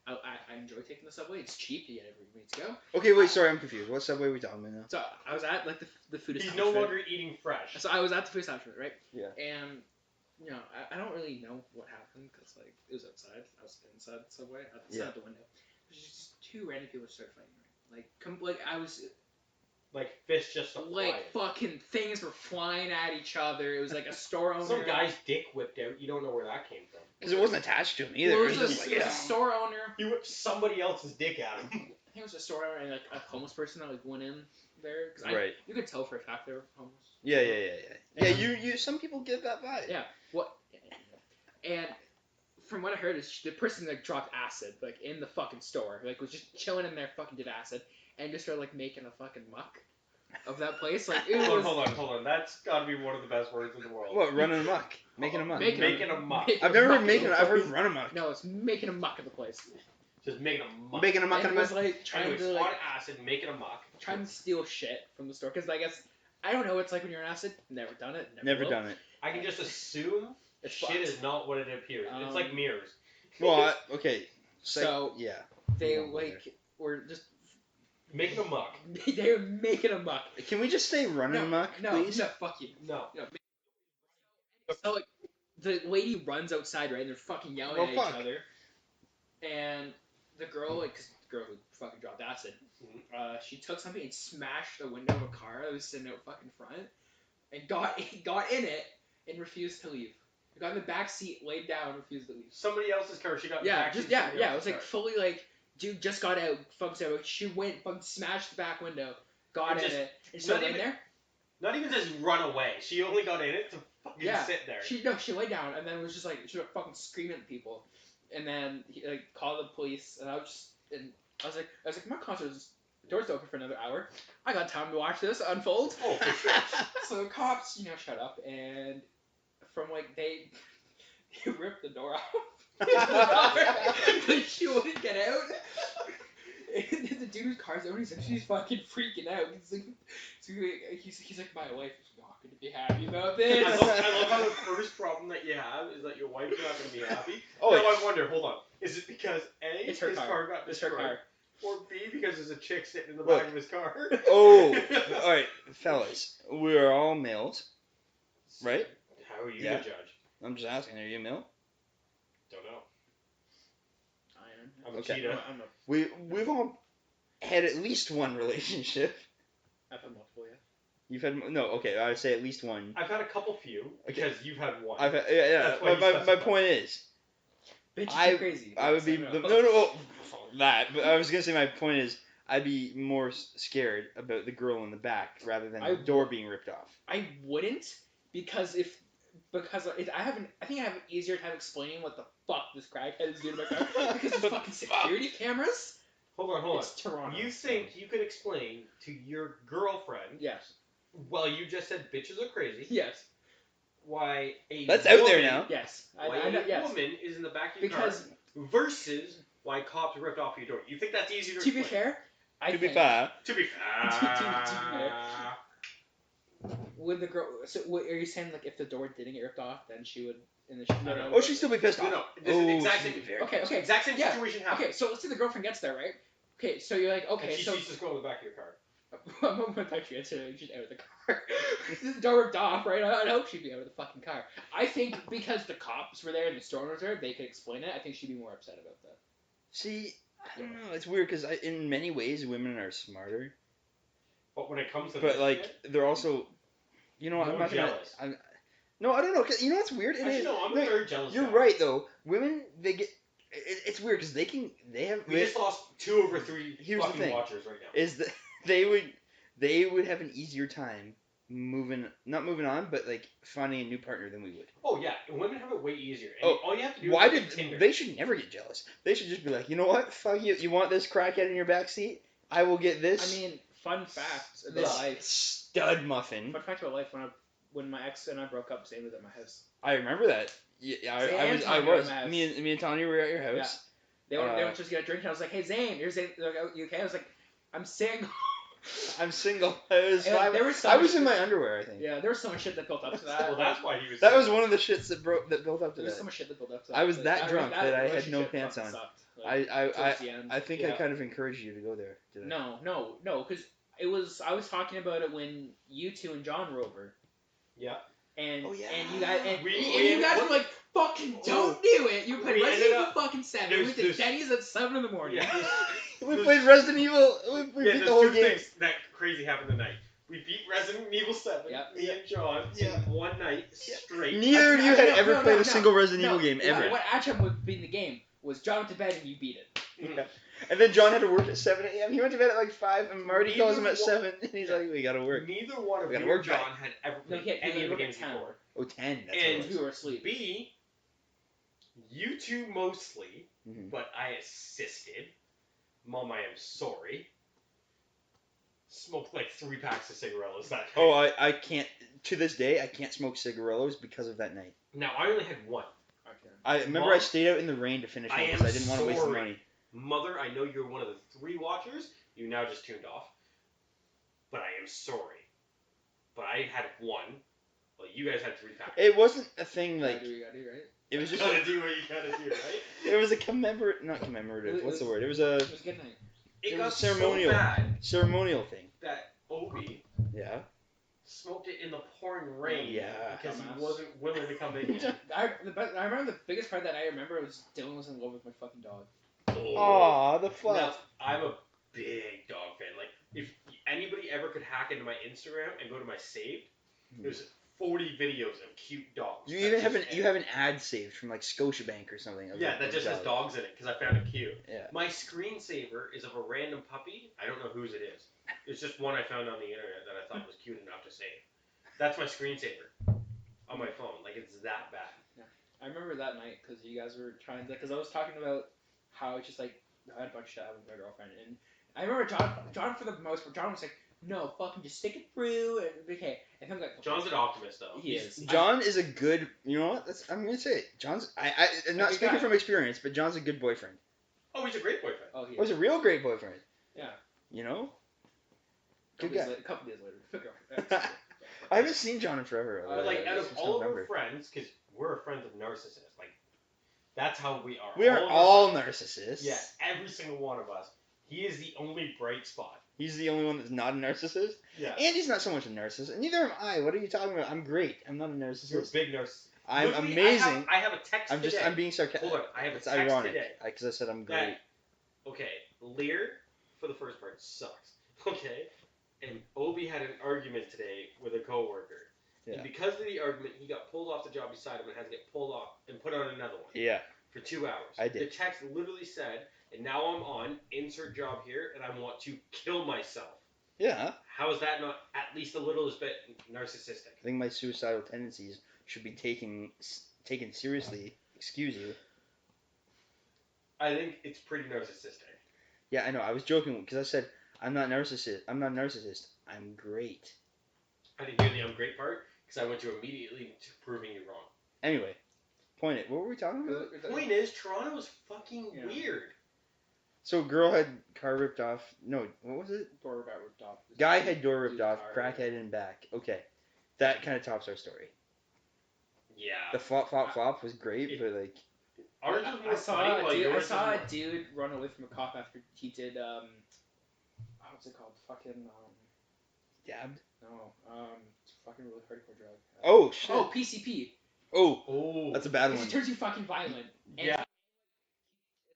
I enjoy taking the subway. It's cheap. You get everywhere you need to go. Okay, wait. Sorry, I'm confused. What Subway are we talking about now? So I was at like the food He's establishment. no longer eating fresh. So I was at the food establishment, right? Yeah. And I don't really know what happened because like it was outside. I was inside the subway. I was at the window. There's just two random people started fighting. Right? Like I was. Like fists just flying. Like fucking things were flying at each other. It was like a store owner. Some guy's dick whipped out. You don't know where that came from. Because it wasn't attached to him either. Well, It was just like, it was a store owner. He whipped somebody else's dick at him. I think it was a store owner and like a homeless person that like went in there. Cause Right. You could tell for a fact they were homeless. Yeah. Yeah, you. Some people get that vibe. Yeah. What? And from what I heard is the person like dropped acid like in the fucking store. Like was just chilling in there, fucking did acid, and just started like making a fucking muck of that place. Like it was. Hold on. That's gotta be one of the best words in the world. What? Running amok. Making a muck. Making a muck. I've never heard making. I've heard run amok. No, it's making a muck of the place. Just making a muck. Making a muck And and it a was muck. like trying Anyways, to like on acid, making a muck. trying to steal shit from the store because I guess I don't know what it's like when you're on acid. Never done it. Never will. done it. I can just assume It's shit fucked. is not what it appears. It's like mirrors. Well, okay. So yeah. they We won't go like were just Making a muck. they were making a muck. Can we just say running amok, please? No, fuck you. No. So like the lady runs outside, right, and they're fucking yelling at each other. And the girl, like, cause the girl who fucking dropped acid, she took something and smashed the window of a car that was sitting out fucking front, and got in it and refused to leave. Got in the back seat, laid down, refused to leave. Somebody else's car. She got in the Yeah, back just seat, yeah. somebody It was else's like car. fully like, dude just got out, fucking out. She went, fucking smashed the back window, got And in just- it, and started not laying there. Not even just run away. She only got in it to fucking Yeah. sit there. She laid down and then was just like she was fucking screaming at people, and then he like called the police, and I was like my concert is doors open for another hour. I got time to watch this unfold. Oh, for sure. So the cops, shut up, and from like they ripped the door off. Like she wouldn't get out. And the dude whose car's open, he's like, she's fucking freaking out. He's like, my wife is not going to be happy about this. I love how the first problem that you have is that your wife's not going to be happy. Oh, now yeah. I wonder, hold on, is it because A, It's her his car got It's her destroyed, car. or B, because there's a chick sitting in the Look. back of his car? Oh, all right, fellas. We are all males, right? How are you Yeah. the judge? I'm just asking. Are you a male? Don't know. I am. I'm a Okay. cheetah. I'm a, We've all had at least one relationship. I've had multiple, yeah. You've had no. Okay, I would say at least one. I've had a couple few, because you've had one. I've had, yeah. That's why you My specify. point is, Bitch, I- you're crazy. I would Yes, be know. no that. But I was gonna say my point is, I'd be more scared about the girl in the back rather than I the door being ripped off. I wouldn't because I think I have an easier time explaining what the fuck this crackhead is doing to my car because there's fucking security cameras. Hold on. It's Toronto. You think you could explain to your girlfriend, Yes. well, you just said bitches are crazy, Yes. why a That's woman, out there now. Yes. Why I know. a Yes. woman is in the back of your Because car versus why cops ripped off your door. You think that's easier to to be explain? fair, I To be think fair, To be fair. with the girl. So what, are you saying like if the door didn't get ripped off, then she would? And then she No, no. oh, she'd still be pissed off. No, this is the Oh, exact she'd same. be very Okay. pissed. Okay. Exact same Yeah. situation happened. Okay. So let's say the girlfriend gets there, right? Okay. So you're like, And okay. she So sees this girl in the back of your car. I'm gonna touch you. She's out of the car. The door ripped off, right? I'd hope she'd be out of the fucking car. I think because the cops were there and the store owners were there, they could explain it. I think she'd be more upset about that. See, I don't know. It's weird because in many ways women are smarter, But when it comes to but this like shit, they're also, I'm More not gonna. jealous. No, I don't know. 'Cause you know what's weird? It Actually, is. no, I'm a No, very jealous you're guy. right though. Women, they get. It's weird because they have. We just lost 2 over 3 Here's the fucking thing. watchers right now. Is that they would have an easier time not moving on, but like finding a new partner than we would. Oh yeah, women have it way easier. And Oh, all you have to do Why is look did at Tinder. they should never get jealous? They should just be like, you know what? Fuck you. You want this crackhead in your backseat? I will get this. I mean, fun fact about this life. stud muffin. Fun fact about life. When my ex and I broke up, Zane was at my house. I remember that. Yeah, I was. Me and Tanya were at your house. They were just get a drink, and I was like, "Hey Zane, you're Zane. Like, you okay?" I was like, "I'm single." I'm single. I was And, like, five. there was so I much was in shit- my underwear, I think. Yeah, there was so much shit that built up to that. Well, that's why he was. That was single. one of the shits that built up to There was that. so much shit that built up to that. I was Like, that drunk that I had no relationship pants fucking on. sucked, like, towards the end. I think I Yeah. kind of encouraged you to go there. Did I? No, because I was talking about it when you two and John were over. Yeah. And Oh, yeah. and you guys and, We- and we- you guys what- were like, fucking don't Oh. do it. You played We Resident ended Evil up- fucking 7. there's- We went to there's- Denny's at 7 in the morning. Yeah. We played Resident Evil. We Yeah, beat there's the whole 2 game. things that crazy happened tonight. We beat Resident Evil 7, Yep. me and John, Yeah. in one night straight. Neither of you had ever No, played no, a single Resident No, Evil game ever. What actually would be in the game was John went to bed and you beat it. Yeah. And then John had to work at 7 a.m. He went to bed at like 5, and Marty calls him at 7, and he's like, we gotta work. Neither one of We you gotta or work, John had ever No, played he had any of the work at games 10. before. Oh, 10. That's And what it We was. were asleep. B, you two mostly, Mhm. but I assisted. Mom, I am sorry. Smoked like 3 packs of cigarillos that night. Oh, I can't, to this day, I can't smoke cigarillos because of that night. Now, I only had one. Okay. I remember Mom, I stayed out in the rain to finish I one am because I didn't want to waste the sorry. money. Mother, I know you're one of the 3 watchers. You now just tuned off. But I am sorry. But I had one. Well, you guys had 3 packs. It wasn't a thing like, You gotta do, right? it was You just, gotta do what you gotta do, right? it was a not commemorative, what's the word? It was a It was a good night. It It got was ceremonial. so bad ceremonial thing. that Obi Yeah. smoked it in the pouring rain. Yeah. Because Dumbass. he wasn't willing to come in yet. I remember the biggest part that I remember was Dylan was in love with my fucking dog. Aw, the fuck. Now, I'm a big dog fan. Like, if anybody ever could hack into my Instagram and go to my saved, there's 40 videos of cute dogs. You that even just- have an ad saved from like Scotiabank or something. Yeah, that just has dogs in it because I found it cute. Yeah. My screensaver is of a random puppy. I don't know whose it is. It's just one I found on the internet that I thought was cute enough to save. That's my screensaver on my phone. Like, it's that bad. I remember that night because you guys were trying to, because I was talking about how it's just like I had a bunch of shit with my girlfriend, and I remember John for the most part, John was like, no, fucking just stick it through, and okay, and I'm like, John's an optimist, though. He is. John is a good, you know what? I'm gonna say it. I'm not good speaking guy. from experience, but John's a good boyfriend. Oh, he's a great boyfriend. oh, he Oh, he's a real great boyfriend. Yeah. You know? couple Good days guy. later, couple days later. I haven't seen John in forever. But, like, out of Since all of our November. friends, because we're friends of narcissists, like, that's how we are. We are of our all friends- narcissists. Yeah, every single one of us. He is the only bright spot. He's the only one that's not a narcissist. Yeah. Andy's not so much a narcissist, and neither am I. What are you talking about? I'm great. I'm not a You're a narcissist. big narcissist. I'm Literally, amazing. I have a text today. I'm being sarcastic. Hold on, I have a It's text ironic today. because I said I'm great. That, okay, Lear, for the first part, sucks. Okay? And Obi had an argument today with a coworker. Yeah. And because of the argument, he got pulled off the job beside him and had to get pulled off and put on another one Yeah. for 2 hours. I did. The text literally said, and now I'm on, insert job here, and I want to kill myself. Yeah. How is that not at least a little bit narcissistic? I think my suicidal tendencies should be taken seriously. Excuse you. I think it's pretty narcissistic. Yeah, I know. I was joking because I said I'm not narcissist. I'm not a narcissist. I'm great. I didn't hear the I'm great part because I went to immediately to proving you wrong. Anyway, point it. What were we talking about? Point is, Toronto is fucking Yeah. weird. So, girl had car ripped off. No, what was it? Door got ripped off. Guy had door ripped Dude's off. car. Crackhead in back. Okay, that kind of tops our story. Yeah. The flop was great, but like, Ours was more I saw funny, while I yours saw was a dude run away from a cop after he did what's it called? Fucking dabbed. no it's a fucking really hardcore drug. Oh shit. Oh, PCP. Oh, Oh. that's a bad It one. just turns you fucking violent. And Yeah.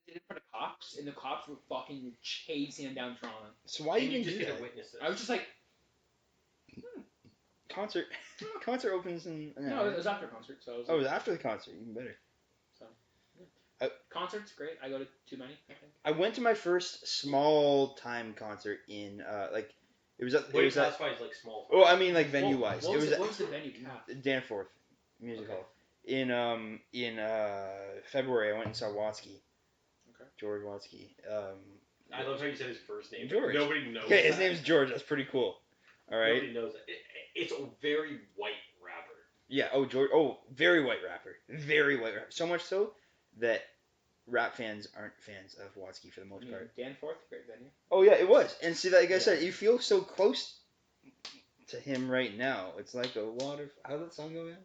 did it in front of cops, and the cops were fucking chasing him down Toronto. So why And you you didn't just do get that? to witness it. I was just like, Concert. Concert opens in. No, it was after concert, so. Oh, it was after the concert. Even better. So. Yeah. Concerts great. I go to too many. I think. I went to my first small time concert in like. It was at. What It was at. classifies like small? Oh, I mean like venue wise. What It was what was the venue? Danforth Music Okay. Hall. In February, I went and saw Watsky. Okay. George Watsky. I love how you said his first name. George. Nobody knows. Okay, his that. name's George. That's pretty cool. All right. Nobody knows that. It's a very white rapper. Yeah. Oh, George. Oh, very white rapper. Very white rapper. So much so that rap fans aren't fans of Watsky for the most part. Danforth, great venue. Oh yeah, it was. And see, like I Yeah. said, you feel so close to him right now. It's like a water. How did that song go, man?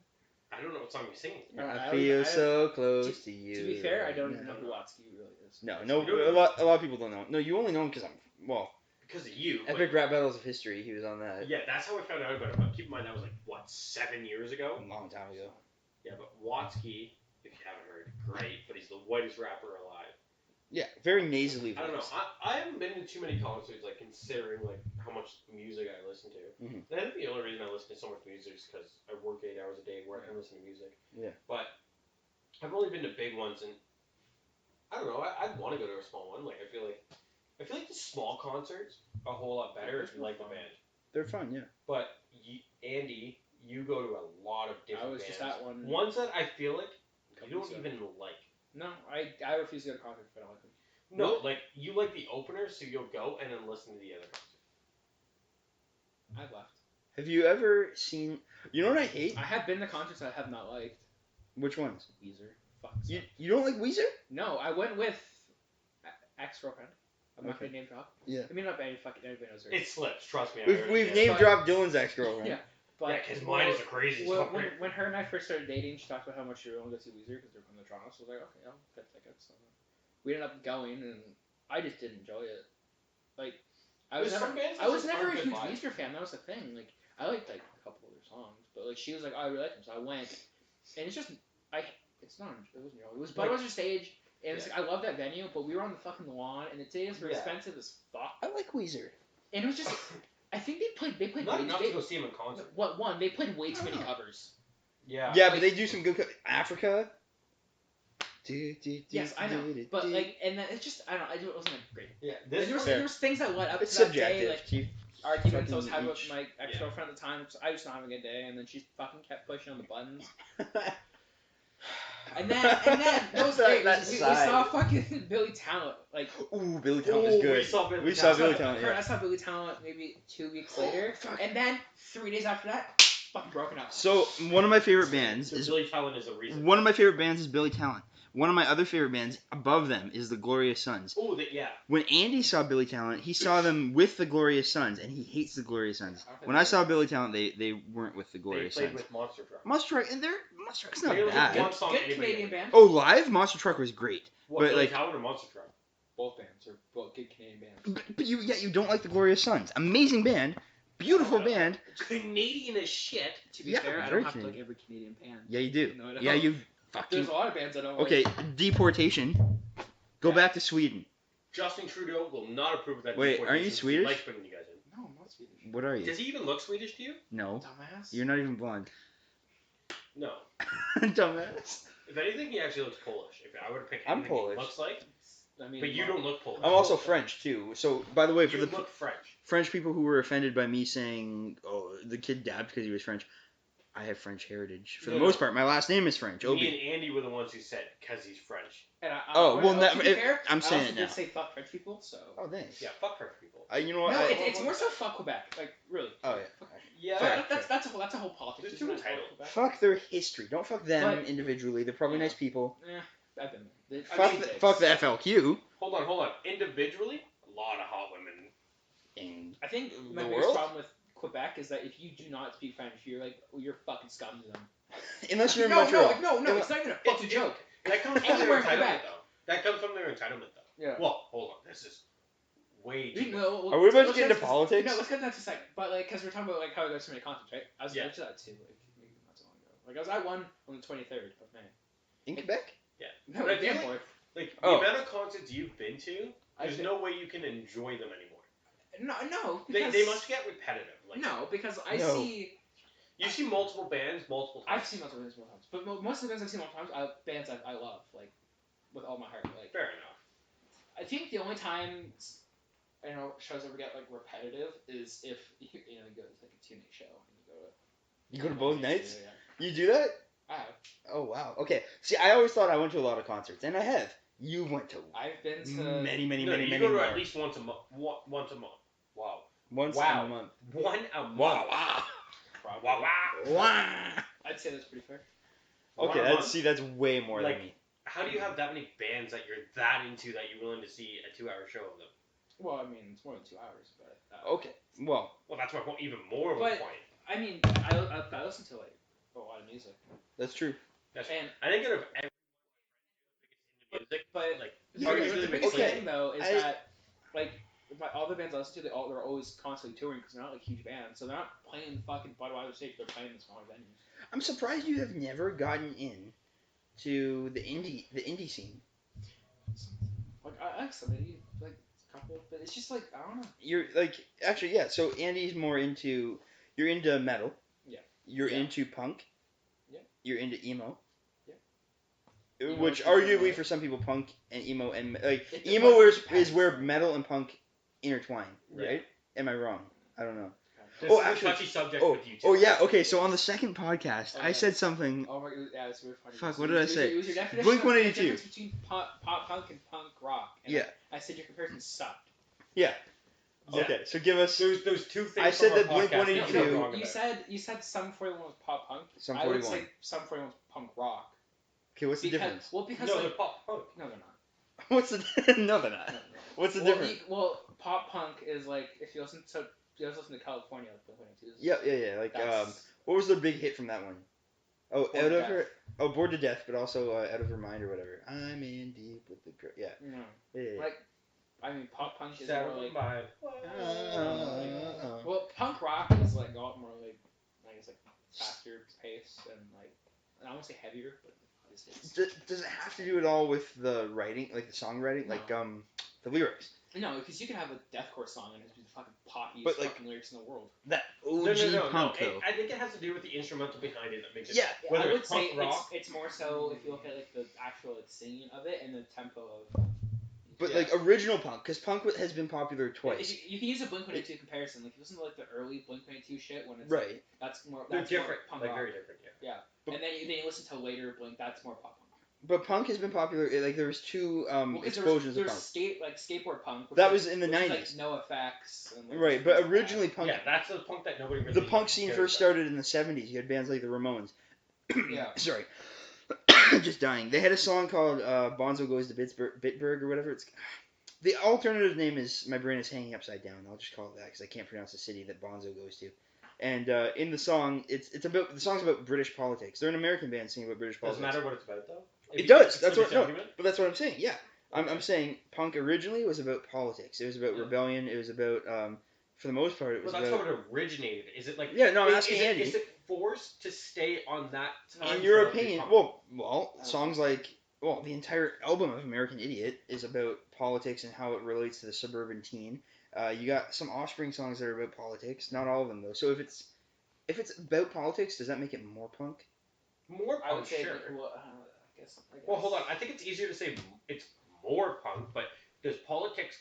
I don't know what song he's singing. I feel so close to you. To be fair, I don't right even know now. who Watsky really is. No, You a lot of people don't know. No, you only know him because Because of you. Epic Rap Battles of History. He was on that Yeah, that's how I found out about him. But keep in mind that was like what 7 years ago. a long time ago. Yeah, but Watsky, if you haven't heard, great. But he's the whitest rapper alive. Yeah, very nasally voice. I don't know. I haven't been to too many concerts, like considering like how much music I listen to. Mhm. And I think the only reason I listen to so much music is because I work 8 hours a day where I can listen to music. Yeah. But I've only been to big ones, and I don't know. I'd want to go to a small one. Like I feel like the small concerts are a whole lot better if you like the band. They're fun, yeah. But Andy, you go to a lot of different I was bands. just at one. Ones that I feel like you don't weeks ago. even like. No, I refuse to go to concerts if I don't like them. No, like you like the openers, so you'll go and then listen to the other concert. I've left. Have you ever seen? You know what I hate? I have been to concerts I have not liked. Which ones? Weezer. Fuck. You don't like Weezer? No, I went with ex-girlfriend. I'm not Okay. gonna name drop. Yeah. I mean, not any fucking anybody knows her. It slips, trust me. We've name dropped Dylan's ex-girlfriend. Yeah. But Yeah, because mine is a crazy Well, story. when her and I first started dating, she talked about how much she would want to go see Weezer because they're from the Toronto. So I was like, okay, I'll get tickets. So we ended up going, and I just didn't enjoy it. Like, I was There's never, some bands that I was just never a aren't huge good vibes. Weezer fan. That was the thing. Like, I liked like a couple of their songs, but like she was like, oh, I really like them, so I went, and it's just it's not, it wasn't wrong. It was Like- Budweiser stage. And it's like, I love that venue, but we were on the fucking lawn, and the tickets were Yeah. expensive as fuck. I like Weezer. And it was just, I think they played Not way enough they, to go see him in concert. What one? They played way too many covers. Yeah. Yeah, like- but they do some good. Africa. Yes, I know, but like, and then it's just, I don't know, it wasn't like great. Yeah. And This there was things that led up It's to that subjective. day, like Chief. arguments I was fucking having with each- my ex-girlfriend at the time. So I was not having a good day, and then she fucking kept pushing on the buttons. And then that was great. That We side. saw fucking Billy Talent, like. Ooh, Billy Talent Ooh, is good. we saw Billy saw Talent. Billy I Talent. heard I Yeah. saw Billy Talent maybe 2 weeks later, fuck. and then 3 days after that, fucking broken up. So one of my favorite bands So is Billy Talent is a reason. one of my favorite bands is Billy Talent. One of my other favorite bands above them is the Glorious Sons. Oh, yeah. When Andy saw Billy Talent, he saw them with the Glorious Sons, and he hates the Glorious Sons. When I saw Billy Talent, they weren't with the They Glorious played Sons. with Monster Truck. Monster Truck, and Monster Truck's not They only had bad. one song Good anybody Canadian knew. band. Oh, live Monster Truck was great. What, But, Billy like- Talent or Monster Truck? Both bands are both good Canadian bands. But you don't like the Glorious Sons. Amazing band, beautiful band. Canadian as shit. To be Yeah, fair, I very don't have to like Canadian. every Canadian band. Yeah, you do. No, I don't. Yeah, you fucking. There's a lot of bands I don't Okay, like. deportation. Go back to Sweden. Justin Trudeau will not approve of that. Wait, deportation aren't you because Swedish? He likes putting you guys in. No, I'm not Swedish. What are you? Does he even look Swedish to you? No, Dumbass. you're not even blonde. No. Dumbass. If anything, he actually looks Polish. If I were to pick I'm anything Polish. he looks like, I mean, but you don't look Polish. I'm also French too. So, by the way, for You the look French. French people who were offended by me saying, "Oh, the kid dabbed because he was French," I have French heritage. For the No, most no. part, my last name is French. Me Obi. and Andy were the ones who said because he's French. And Oh, well, to be if- fair, I'm I saying also it now. did say fuck French people, so. Oh, thanks. Yeah, fuck French people. You know what? No, I- it's more so fuck Quebec. Like, really. Oh yeah. Fuck- Yeah. Fair. That's a whole politics. They're too isn't it? entitled. Quebec? Fuck their history. Don't fuck them But- individually. They're probably Yeah. nice people. I've been there. Fuck, mean, fuck the FLQ. Hold on. Individually, a lot of hot women. In I think The my biggest world? problem with Quebec is that if you do not speak French, you're like, well, you're fucking scum to them. unless you're in no, Montreal. no, it's not even a fucking joke. That comes from their Anywhere in entitlement, Quebec. though. That comes from their entitlement, though. Yeah. Well, hold on. This is way too. Are we about to let's get into to- politics? No, let's get into that in a second. But like, because we're talking about like how I go to so many concerts, right? I was Yeah. I did that too, like maybe not so long ago. Like I was at one on the 23rd of May. In Quebec? No, But I feel Danforth. Like Oh. the amount of concerts you've been to, I've there's been- no way you can enjoy them anymore. No, They because, must get repetitive. Like No, because I No. see You see multiple bands multiple times. I've seen multiple times, but most of the bands I've seen multiple times are bands I love, like with all my heart. Like, fair enough. I think the only time shows ever get like repetitive is if you go to like a 2-night show and You go to both nights? Yeah. You do that? I have. Oh wow. Okay. See, I always thought I went to a lot of concerts, and I have. You went to I've been to many you go to more. at least once a month. Once a month. Wow. Once wow. a month. 1 a month. Wow. Wow. Wow. I'd say that's pretty fair. Okay, that's way more than me. How do you have that many bands that you're that into that you're willing to see a 2-hour show of them? Well, I mean, it's more than 2 hours, but okay. Well, that's my point. Even more of a point. I mean, I listen to like a lot of music. That's true. And I think out of every music, but like the biggest thing though is that like all the bands I listen to, they're always constantly touring because they're not like huge bands, so they're not playing fucking Budweiser stage. They're playing in smaller venues. I'm surprised you have never gotten in to the indie scene. Like I like somebody like a couple, but it's just like I don't know. You're like actually yeah. So Andy's more into you're into metal. Yeah. You're into punk. Yeah. You're into emo. Yeah. Which arguably for some people punk and emo and like It's emo is where metal and punk intertwine, right? Yeah. Am I wrong? I don't know. This is actually, a touchy subject with you too. Oh yeah, okay. So on the second podcast, I said something. Oh my, yeah, it's really funny. Fuck, what did I say? It was your definition Blink-182. of the difference between pop punk and punk rock. And yeah. I said your comparison sucked. Yeah. Okay, so give us. Those two things. I said that Blink-182. You said Sum 41 was pop punk. Sum 41. I would say Sum 41 was punk rock. Okay, what's the difference? Well, because they're pop punk. No, they're not. What's the? No, they're not. What's the difference? Pop punk is like if you listen to California, like Blink-182. Yeah. Like what was the big hit from that one? Oh, Bored to Death. Bored to Death, but also Out of Her Mind or whatever. I'm in deep with the girl. Yeah. No. Yeah. Like, I mean, pop punk is more like. Well, punk rock is like a lot more like, I guess like faster pace and like I won't say heavier, but does it have to do at all with the writing, like the songwriting, no. like the lyrics? No, because you can have a deathcore song and it's the fucking poppiest fucking lyrics in the world. That OG punk though. I think it has to do with the instrumental behind it that makes it. Yeah, I would say it's more so if you look at like the actual like singing of it and the tempo of. But like original punk, because punk has been popular twice. You can use a Blink-182 comparison. Like, if you listen to like the early Blink-182 shit when it's right. Like, that's more. They're that's different. More punk like rock. very different. Yeah. Yeah. And then you listen to later Blink. That's more pop punk. But punk has been popular. Like there was two explosions of punk. Skateboard punk. That was in the 90s. Like no effects. And, like, right, but originally punk. Yeah, that's the punk that nobody really. The punk scene first started in the 70s. You had bands like the Ramones. Yeah. Sorry. Just dying. They had a song called Bonzo Goes to Bitburg or whatever. It's the alternative name is my brain is hanging upside down. I'll just call it that because I can't pronounce the city that Bonzo goes to. And in the song, it's about the song's about British politics. They're an American band singing about British politics. Doesn't matter what it's about though. It does. That's what. No, but that's what I'm saying. Yeah, I'm saying punk originally was about politics. It was about rebellion. It was about for the most part it was. Well, that's how it originated. Is it like? Yeah, no, I'm asking Andy. Is it forced to stay on that time? In your opinion, well, songs like. Well, the entire album of American Idiot is about politics and how it relates to the suburban teen. You got some Offspring songs that are about politics. Not all of them though. So if it's about politics, does that make it more punk? More punk, I would say. Sure. I guess. Well, hold on. I think it's easier to say it's more punk, but does politics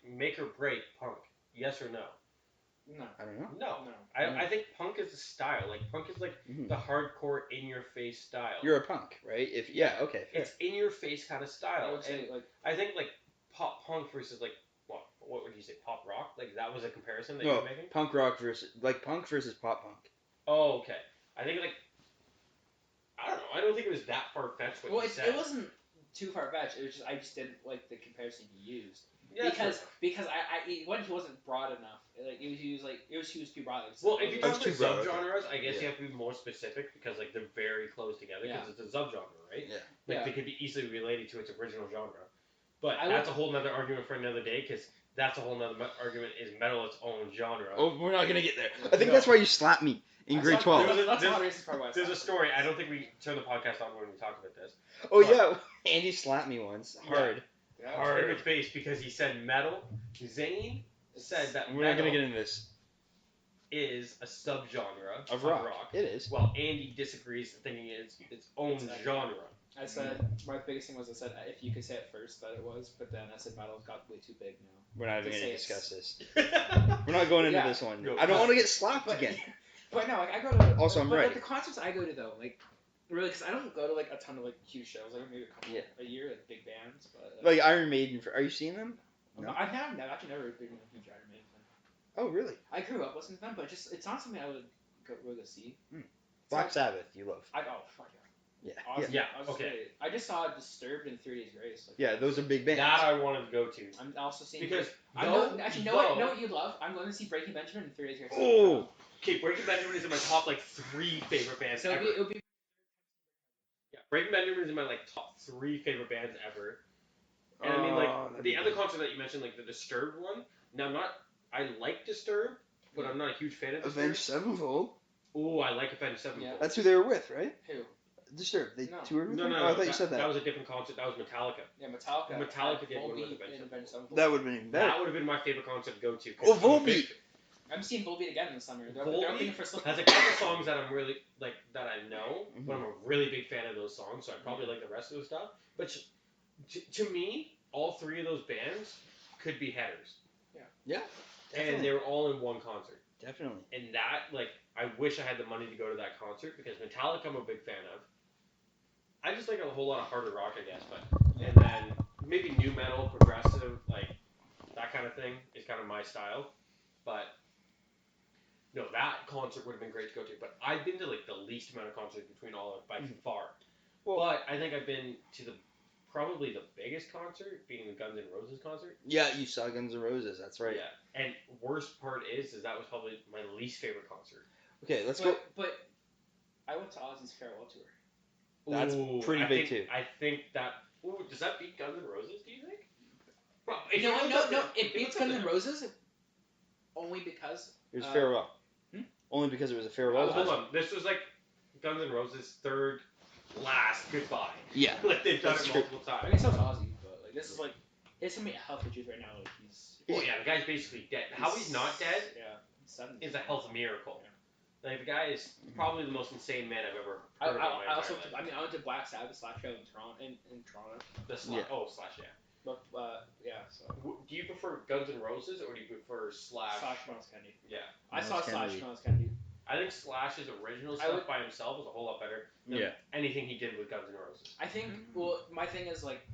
make or break punk? Yes or no? No. I don't know. No. I think punk is a style. Like punk is like the hardcore in your face style. You're a punk, right? Okay. Fair. It's in your face kind of style. I would say I think like pop punk versus like what would you say, pop rock? Like that was a comparison that you were making? Punk rock versus punk versus pop punk. Oh, okay. I think like I don't know. I don't think it was that far fetched what you said. It wasn't too far fetched. It was just I just didn't like the comparison you used. Yeah, because he wasn't broad enough. Like it was too broad. Well, if you talk about subgenres, I guess you have to be more specific because like they're very close together because it's a subgenre, right? Yeah. Like they could be easily related to its original genre. But that's a whole nother argument for another day because that's a whole nother argument. Is metal its own genre? Oh, we're not gonna get there. I think that's why you slapped me in grade 12. There's a story. I don't think we turn the podcast on when we talk about this. Oh yeah, Andy slapped me once hard. Yeah, hard in the face because he said metal. Zane said that we're not gonna get into this. is a subgenre Of rock. It is. while Andy disagrees, thinking it's its own It's a- genre. I said my biggest thing was I said if you could say it first that it was, but then I said metal got way too big now. We're not even To going to say discuss it's- this. We're not going into Yeah. this one. No, I don't want to get slapped But again. but no, like I go to Also, I'm but, ready. like, the concerts I go to though, like really, because I don't go to like a ton of like huge shows, like maybe a couple a year, like big bands. But Like Iron Maiden. Are you seeing them? No. I've actually never been a huge Iron Maiden fan. Oh, really? I grew up listening to them, but just it's not something I would really go see. Black Sabbath, you love. Fuck yeah. Yeah. Ozzy, Yeah, Ozzy's okay. great. I just saw Disturbed and 3 Days Grace. Like, Yeah, those are big bands. That I wanted to go to. I'm also seeing Because I know actually know what you love. I'm going to see Breaking Benjamin and 3 Days Grace. Oh. Okay, Breaking Benjamin is in my top like 3 favorite bands So ever. it'll be Yeah, Breaking Benjamin is in my like top 3 favorite bands ever. And I mean like the other concert that you mentioned, like the Disturbed one. Now I like Disturbed, but I'm not a huge fan of Disturbed. Avenged Sevenfold. Oh, I like Avenged Sevenfold. Yeah. That's who they were with, right? who? Disturbed. They No. toured with No, them? no, Oh, no. I thought you said that. That was a different concert. That was Metallica. Yeah, Metallica. Metallica did one with Volbeat Avenged and Avenged Sevenfold. That would have been even better. That would have been my favorite concert to go to. Oh, Volbeat. I'm seeing Volbeat again in the summer. They're Volbeat opening for Slipknot. has a couple songs that I'm really like that I know, Mhm. but I'm a really big fan of those songs, so I probably like the rest of the stuff. But to me, all 3 of those bands could be headers. Yeah. And Definitely. they were all in one concert. Definitely. And that, like, I wish I had the money to go to that concert because Metallica I'm a big fan of. I just like a whole lot of harder rock, I guess, but and then maybe new metal, progressive, like that kind of thing is kind of my style. But no, that concert would have been great to go to. But I've been to like the least amount of concerts between all of by far. Well- but I think I've been to probably the biggest concert being the Guns N' Roses concert. Yeah, you saw Guns N' Roses. That's right. Yeah, and worst part is that was probably my least favorite concert. Okay, let's go. But I went to Ozzy's farewell tour. That's Ooh, pretty I big, think, too. I think that. Ooh, does that beat Guns N' Roses? Do you think? Well, No. It beats Guns N' Roses only because It was farewell. Only because it was a farewell. Hold on. This was like Guns N' Roses' third last goodbye. Yeah. Like they've done That's it true. multiple I times. mean, so is Ozzy, but like this is like it's gonna be health issues right now. Like he's Oh yeah, the guy's basically dead. How he's not dead Yeah, he's 70. is a health miracle. Like the guy is probably the most insane man I've ever I heard of in my also entire life. I mean I went to Black Sabbath / show in Toronto in Toronto. The Slash. Yeah. Oh, Slash. Yeah. But yeah, so Do you prefer Guns N' Roses or do you prefer Slash? Miles Kennedy. Yeah. I saw Miles Kennedy. Miles Kennedy. I think Slash's original I stuff would- by himself was a whole lot better than Yeah. anything he did with Guns N' Roses. I think well my thing is like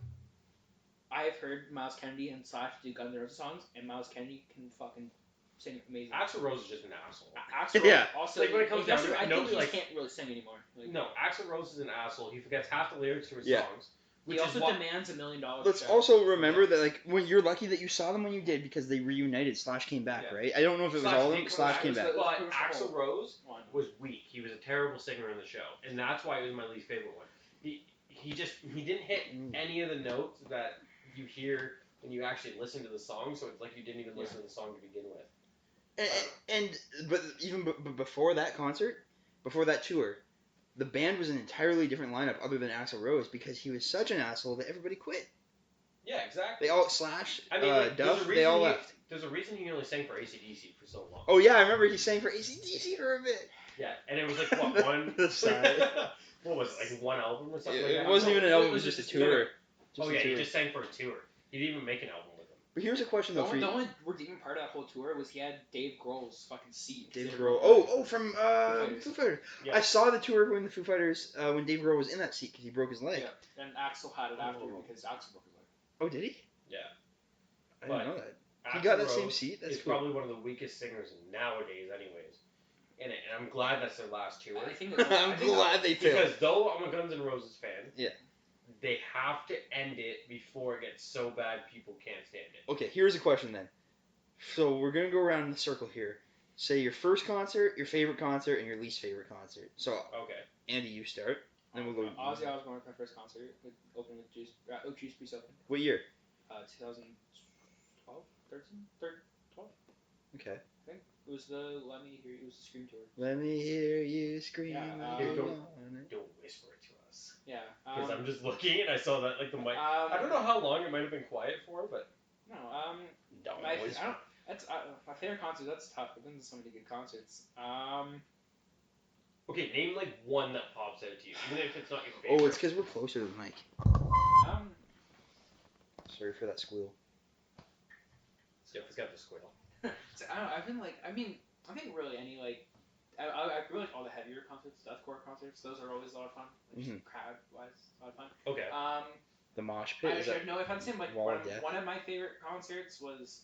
I've heard Miles Kennedy and Slash do Guns N' Roses songs, and Miles Kennedy can fucking sing amazing. Axl Rose is just an asshole. Axl Yeah. also Like, when it comes he down doesn't- to it, I think nobody he likes- can't really sing anymore. Like, No, Axl Rose is an asshole. He forgets half the lyrics to his Yeah. songs. he Which also is why, demands $1 million. Let's check. also remember that like when you're lucky that you saw them when you did because they reunited. Slash came back, Yeah. right? I don't know if it was Slash all of did them. come Slash back, came back. But It was Axl cool. Rose One. was weak. He was a terrible singer in the show, and that's why it was my least favorite one. He didn't hit any of the notes that you hear when you actually listen to the song, so it's like you didn't even listen to the song to begin with. But even before that concert, before that tour, the band was an entirely different lineup other than Axl Rose because he was such an asshole that everybody quit. Yeah, exactly. They all Slash, I mean, like, Duff, they all left. There's a reason he only sang for AC/DC for so long. Oh yeah, I remember he sang for AC/DC for a bit. Yeah, and it was like what one? The side. What was it, like one album or something? like It that? wasn't even an No, album; it was just a tour. Oh a yeah, he tour. just sang for a tour. He didn't even make an album with them. But here's a question The though for only, you, the only redeeming part of that whole tour was he had Dave Grohl's fucking seat. Dave They Grohl. were- Oh, from Fighters. Foo Fighters. Yeah. I saw the tour when the Foo Fighters when Dave Grohl was in that seat because he broke his leg. Yeah, and Axel had it after Oh. because Axel broke his leg. Oh, did he? Yeah. I didn't But know that. He Axl got that same Rose seat. That's is cool. probably one of the weakest singers nowadays, anyways. And I'm glad that's their last tour. I think I'm glad they failed. Because though I'm a Guns N' Roses fan, Yeah. they have to end it before it gets so bad people can't stand it. Okay, here's a question then. So we're gonna go around in the circle here. Say your first concert, your favorite concert, and your least favorite concert. So Okay. Andy, you start. Then we'll go. Ozzy Osbourne was my first concert. Opened with Juice. Juice Priest opened. What year? 2012, 13, 12. Okay. I think it was the Let Me Hear. It was the Scream tour. Let me hear you scream. Yeah, Here, on it. Don't whisper it to us. Yeah. Because I'm just looking and I saw that like the mic. I don't know how long it might have been quiet for, but No. don't My, whisper. That's my favorite concert. That's tough. I've been to so many good concerts. Okay, name like one that pops out to you, even if it's not your favorite. Oh, it's because we're closer to the mic. Um, Sorry for that squeal. Steph has got the squeal. so, I don't know. I've been like, I mean, I think really any like, I really like all the heavier concerts, deathcore concerts. Those are always a lot of fun. Like just crowd wise, a lot of fun. Okay. The mosh pit. No, if I'm saying like Wall of Death? one of my favorite concerts was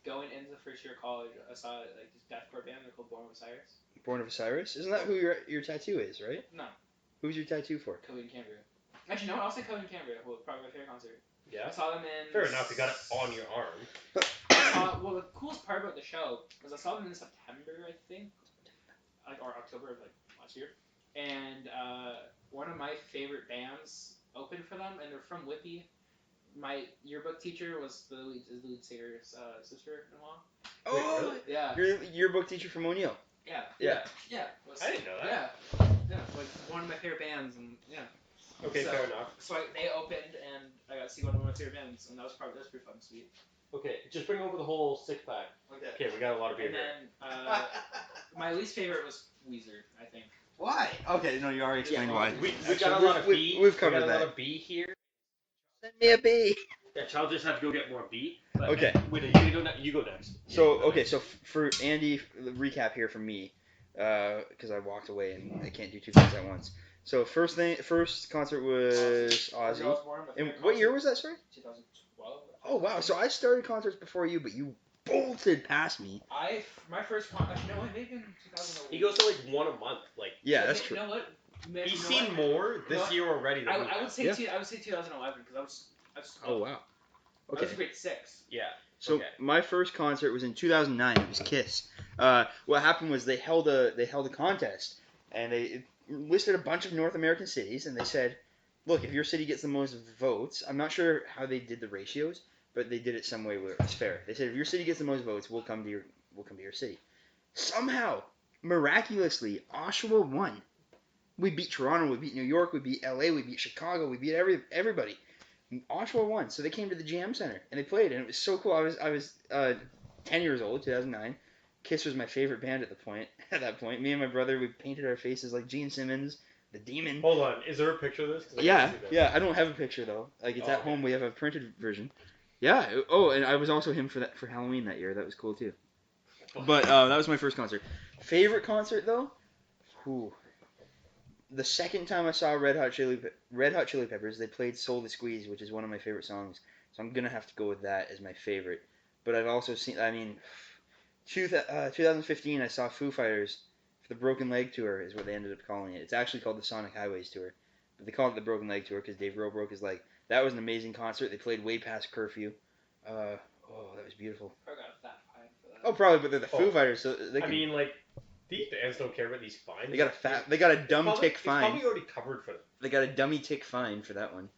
going into the first year of college. I saw like this deathcore band. They're called Born of Osiris. Born of Osiris? Isn't that who your tattoo is, right? No. Who's your tattoo for? Coheed and Cambria. Actually, no, I'll say Coheed and Cambria. Well, probably my favorite concert. Yeah. I saw them in. Fair enough. You got it on your arm. Well, the coolest part about the show was I saw them in September, I think, like or October of like last year, and one of my favorite bands opened for them, and they're from Whitby. My yearbook teacher was the lead singer's sister-in-law. Oh, really? Yeah. your yearbook teacher from O'Neill. Yeah. Yeah. Yeah. I didn't know that. Yeah. Yeah. Like one of my favorite bands, and yeah. Okay, So- fair enough. So they opened, and I got to see one of my favorite bands, and that was pretty fun, sweet. Okay, just bring over the whole six pack. Okay. Okay, we got a lot of beer And here. then my least favorite was Weezer, I think. Why? Okay, no, you already explained Yeah. why. We Actually, got a lot of B. We've covered we got that. a lot of B here. Send me a B. Yeah, Charles just had to go get more B. But Okay. Wait, you go next. So okay, so for Andy, the recap here from me, because I walked away and I can't do two things at once. So first concert was Ozzy. And what year was that, sorry? 2012. Oh wow, so I started concerts before you, but you bolted past me. My first concert. No, maybe in 2011. He goes to like one a month. Like Yeah, that's true. You know what? he's seen more this year already. Than I would say Yeah. I would say 2011 because I was. Oh wow. I Okay. was grade 6. Yeah. So Okay. my first concert was in 2009. It was Kiss. What happened was they held a contest, and they listed a bunch of North American cities, and they said, look, if your city gets the most votes, I'm not sure how they did the ratios, but they did it some way where it was fair. They said if your city gets the most votes, we'll come to your city. Somehow, miraculously, Oshawa won. We beat Toronto, we beat New York, we beat LA, we beat Chicago, we beat everybody. Oshawa won, so they came to the GM Center and they played, and it was so cool. I was 10 years old, 2009. Kiss was my favorite band at that point. Me and my brother, we painted our faces like Gene Simmons, the Demon. Hold on, is there a picture of this? 'Cause I Yeah, gotta see this. yeah. I don't have a picture though. Like it's at okay. home. We have a printed version. Yeah. Oh, and I was also him for Halloween that year. That was cool too. But that was my first concert. Favorite concert though? Ooh. The second time I saw Red Hot Chili Peppers, they played "Soul to Squeeze," which is one of my favorite songs. So I'm gonna have to go with that as my favorite. But I've also seen, 2015, I saw Foo Fighters for the Broken Leg Tour, is what they ended up calling it. It's actually called the Sonic Highways Tour, but they called it the Broken Leg Tour because Dave Grohl broke his leg. That was an amazing concert. They played way past curfew. Oh, that was beautiful. Probably got a fat fine for that. Oh, probably, but they're the Foo Fighters, so they can. I mean, like, these bands don't care about these fines. They got a dumb tick fine. It's probably already covered for them. They got a dummy tick fine for that one.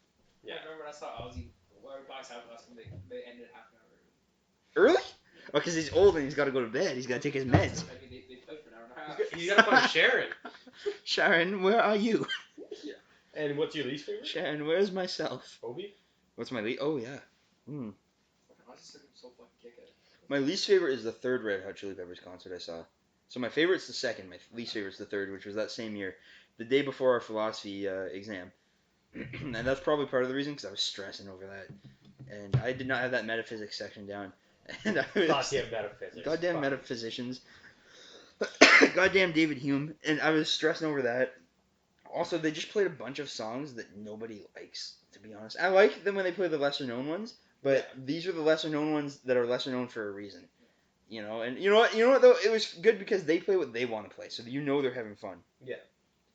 Yeah. I remember when I saw Ozzy, Box Out last time, they ended half an hour Early? Oh, because he's old and he's got to go to bed. He's got to take his meds. I mean, they played for an hour and a half. You gotta find Sharon. Sharon, where are you? And what's your least favorite? Sharon, where's myself? Obi? What's my least? Oh, yeah. Ozzy's so fucking kick-ass. My least favorite is the third Red Hot Chili Peppers concert I saw. So my favorite's the second. My least favorite's the third, which was that same year. The day before our philosophy exam. And that's probably part of the reason, because I was stressing over that. And I did not have that metaphysics section down. And I was, Goddamn metaphysics. Goddamn Fuck. metaphysicians. Goddamn David Hume. And I was stressing over that. Also, they just played a bunch of songs that nobody likes, to be honest. I like them when they play the lesser known ones, but these are the lesser known ones that are lesser known for a reason. You know, and you know what though? It was good because they play what they want to play, so you know they're having fun. Yeah.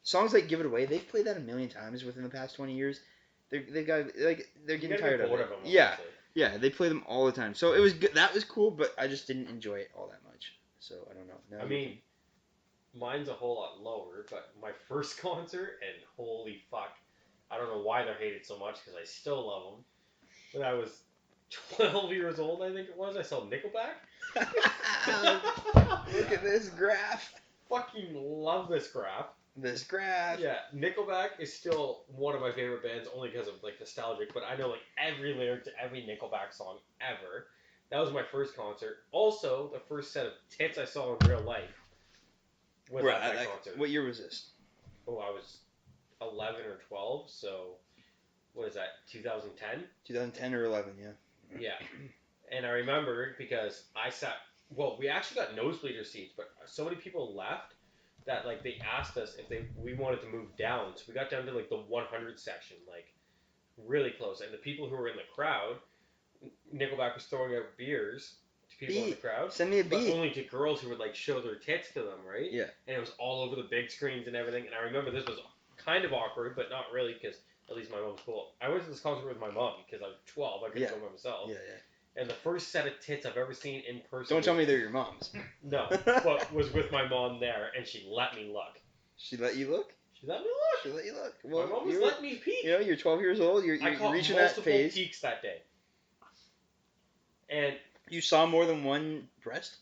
Songs like "Give It Away," they've played that a million times within the past 20 years. They're getting tired of it. Them, Yeah. Yeah, they play them all the time. So it was good. That was cool, but I just didn't enjoy it all that much. So I don't know. I mean, mine's a whole lot lower, but my first concert, and holy fuck, I don't know why they're hated so much because I still love them. When I was 12 years old, I think it was, I saw Nickelback. Look at this graph. Fucking love this graph. This graph. Yeah, Nickelback is still one of my favorite bands only because of like nostalgic, but I know like every lyric to every Nickelback song ever. That was my first concert. Also, the first set of tits I saw in real life was Right, at that concert. What year was this? Oh, I was 11 or 12, so what is that, 2010? 2010 or 11, yeah. Yeah. And I remember because we actually got nosebleeder seats, but so many people left that like they asked us if we wanted to move down. So we got down to like the 100 section, like really close. And the people who were in the crowd, Nickelback was throwing out beers to people in the crowd. Send me a But B. only to girls who would like show their tits to them, right? Yeah. And it was all over the big screens and everything. And I remember this was kind of awkward, but not really because at least my mom's cool. I went to this concert with my mom because I was 12. I couldn't go by myself. Yeah. And the first set of tits I've ever seen in person. Don't tell me they're your mom's. No, but was with my mom there, and she let me look. She let you look? She let me look. She let you look. Well, my mom was letting me peek. You know, you're 12 years old. You're I caught reaching that multiple phase. peeks that day. And you saw more than one breast?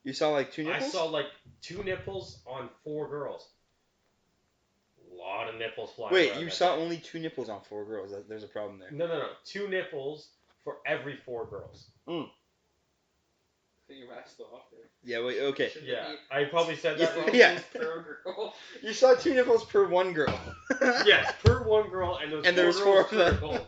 You saw like 2 nipples? I saw like 2 nipples on 4 girls. A lot of nipples flying. Wait, you saw only 2 nipples on 4 girls. There's a problem there. No. 2 nipples for every 4 girls. So your math's still off there. Yeah, wait, okay. Yeah, I probably said that wrong. Yeah. Per girl. You saw 2 nipples per 1 girl. Yes, per 1 girl, and there was 4 girls per girl.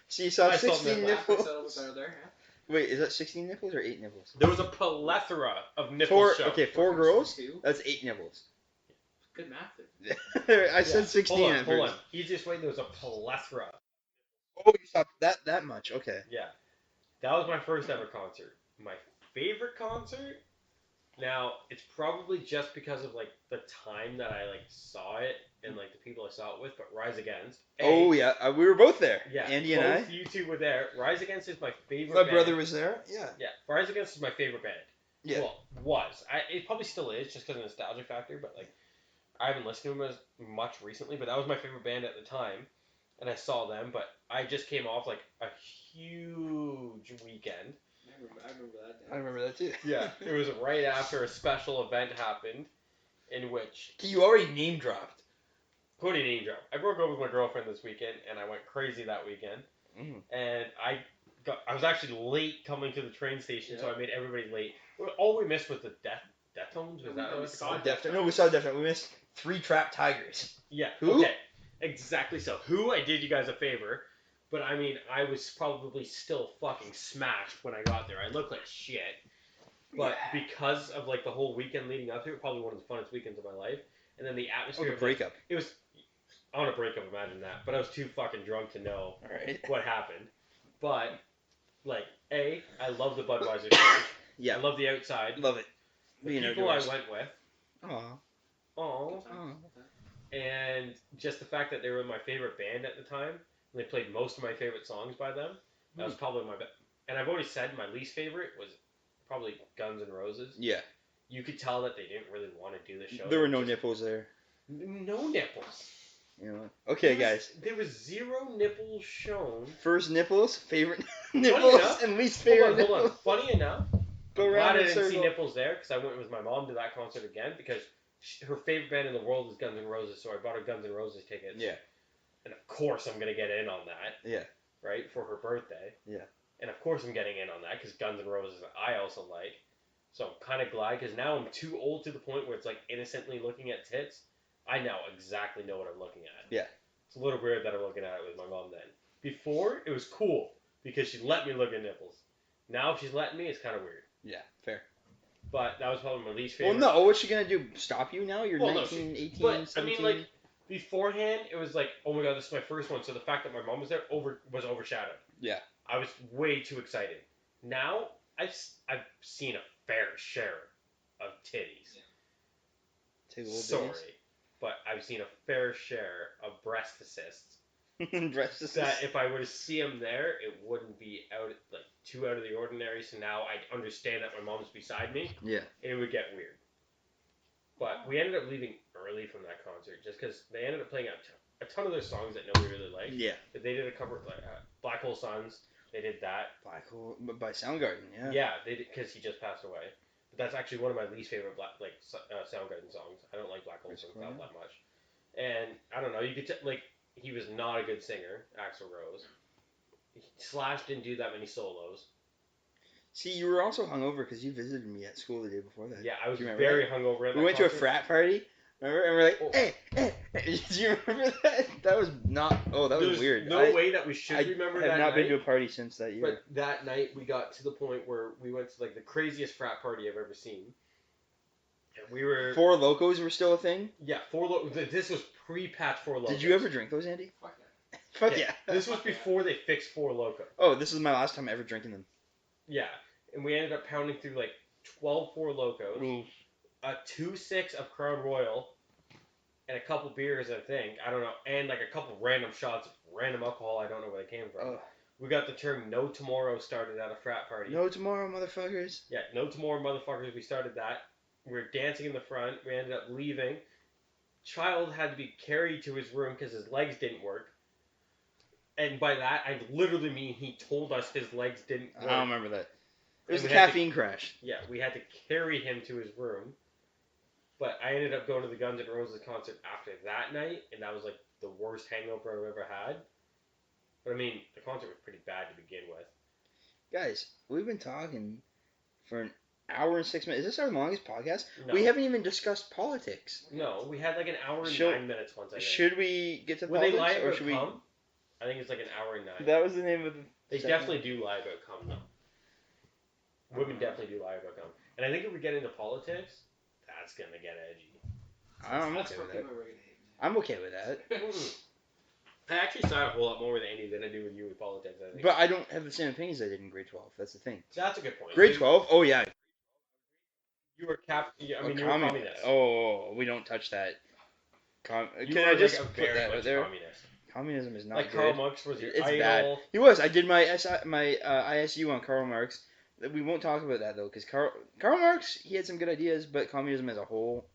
So you saw I 16 nipples. There, yeah. Wait, is that 16 nipples or 8 nipples? There was a plethora of nipples shown. Okay, 4 girls? That's 8 nipples. Good math. I said 16 at Hold first. on. Easiest way, there was a plethora. Oh, you saw that much, okay. Yeah. That was my first ever concert. My favorite concert? Now, it's probably just because of, like, the time that I, like, saw it and, like, the people I saw it with, but Rise Against. Oh, yeah, we were both there. Yeah, Andy and I. Both you two were there. Rise Against is my favorite My band. brother was there, yeah. Yeah, Rise Against is my favorite band. Yeah. Well, was. It probably still is, just because of the nostalgia factor, but, like, I haven't listened to them as much recently, but that was my favorite band at the time, and I saw them, but I just came off, like, a huge weekend. I remember that day. I remember that too. Yeah, it was right after a special event happened, in which... You already name dropped. What do you name drop? I broke up with my girlfriend this weekend, and I went crazy that weekend, and I was actually late coming to the train station, so I made everybody late. All we missed was the Deftones. Was that what it's called? Deftones. No, we saw Deftones. We missed 3 Trapped Tigers. Yeah. Who? Okay. Exactly so. Who? I did you guys a favor, but I mean, I was probably still fucking smashed when I got there. I looked like shit, but because of like the whole weekend leading up to it, probably one of the funnest weekends of my life. And then the atmosphere. The breakup. It was on a breakup. Imagine that. But I was too fucking drunk to know what happened. But like, I love the Budweiser stage. Yeah. I love the outside. Love it. The people I went with. Aww. And just the fact that they were my favorite band at the time, and they played most of my favorite songs by them, that was probably my best. And I've always said my least favorite was probably Guns N' Roses. Yeah. You could tell that they didn't really want to do the show. There were no nipples there. No nipples. You know. Okay, guys. There was 0 nipples shown. First nipples, favorite nipples, and least favorite nipples. Hold on. Funny enough, Go I'm around glad I in didn't see circle. nipples there because I went with my mom to that concert again because her favorite band in the world is Guns N' Roses, so I bought her Guns N' Roses tickets. Yeah. And of course I'm gonna get in on that. Yeah. Right, for her birthday. Yeah. And of course I'm getting in on that because Guns N' Roses I also like. So I'm kind of glad because now I'm too old to the point where it's like innocently looking at tits. I now exactly know what I'm looking at. Yeah. It's a little weird that I'm looking at it with my mom then. Before, it was cool because she let me look at nipples. Now if she's letting me, it's kind of weird. Yeah, fair. But that was probably my least favorite. Well, no, what's she gonna do? Stop you now? You're Well, 19, 18, but 17? I mean, like, beforehand, it was like, oh my god, this is my first one. So the fact that my mom was there was overshadowed. Yeah. I was way too excited. Now, I've seen a fair share of titties. Sorry, but I've seen a fair share of breast assists. Breast assists. That if I were to see them there, it wouldn't be too out of the ordinary. So now I understand that my mom's beside me. Yeah. And it would get weird. But we ended up leaving early from that concert just because they ended up playing a ton of their songs that nobody really liked. Yeah. But they did a cover like Black Hole Suns. They did that. Black Hole by Soundgarden. Yeah. Yeah, they did because he just passed away. But that's actually one of my least favorite Soundgarden songs. I don't like Black Hole Suns that much. And I don't know. You could he was not a good singer, Axl Rose. Slash didn't do that many solos. See, you were also hungover because you visited me at school the day before that. Yeah, I was Do you remember very that? hungover at We that went to a concert. frat party. Remember? And we're like, Oh. hey. Do you remember that? That was not. Oh, that was There's weird. no way that we should I remember have that not night. been to a party since that year. But that night we got to the point where we went to like the craziest frat party I've ever seen. And we were Four Locos were still a thing. Yeah, this was pre-patch Four Locos. Did you ever drink those, Andy? Fuck yeah. Fuck Okay, yeah. This was before they fixed Four Locos. Oh, this is my last time ever drinking them. Yeah, and we ended up pounding through like 12 Four Locos, Ooh. a 2-6 of Crown Royal, and a couple beers, I think. I don't know, and like a couple random shots of random alcohol. I don't know where they came from. We got the term "No Tomorrow" started at a frat party. No tomorrow, motherfuckers. Yeah, No Tomorrow, motherfuckers. We started that. We were dancing in the front. We ended up leaving. Child had to be carried to his room because his legs didn't work. And by that, I literally mean he told us his legs didn't work. I don't remember that. It was And the we had to- caffeine crash. Yeah, we had to carry him to his room. But I ended up going to the Guns N' Roses concert after that night, and that was like the worst hangover I've ever had. But I mean, the concert was pretty bad to begin with. Guys, we've been talking for an hour and 6 minutes. Is this our longest podcast? No. We haven't even discussed politics. No, we had like an hour and Should- 9 minutes once, I think. Should we get to Would they politics, lie or about should we? cum? I think it's like an hour and 9. That was the name of the. They second definitely do lie about cum, though. Women definitely do lie about cum. And I think if we get into politics, that's gonna get edgy. I'm That's okay where with that. people are gonna hate me. I'm okay with that. I actually side a whole lot more with Andy than I do with you with politics, I think. But I don't have the same opinions I did in grade 12. That's the thing. That's a good point. Grade 12? Oh, yeah. You were you were communist. communist. Oh, we don't touch that. You Can were I just like a put very that out much there? communist. Communism is not Like good. Karl Marx was your It's idol. bad. He was. I did my ISU on Karl Marx. We won't talk about that though, because Karl Marx, he had some good ideas, but communism as a whole,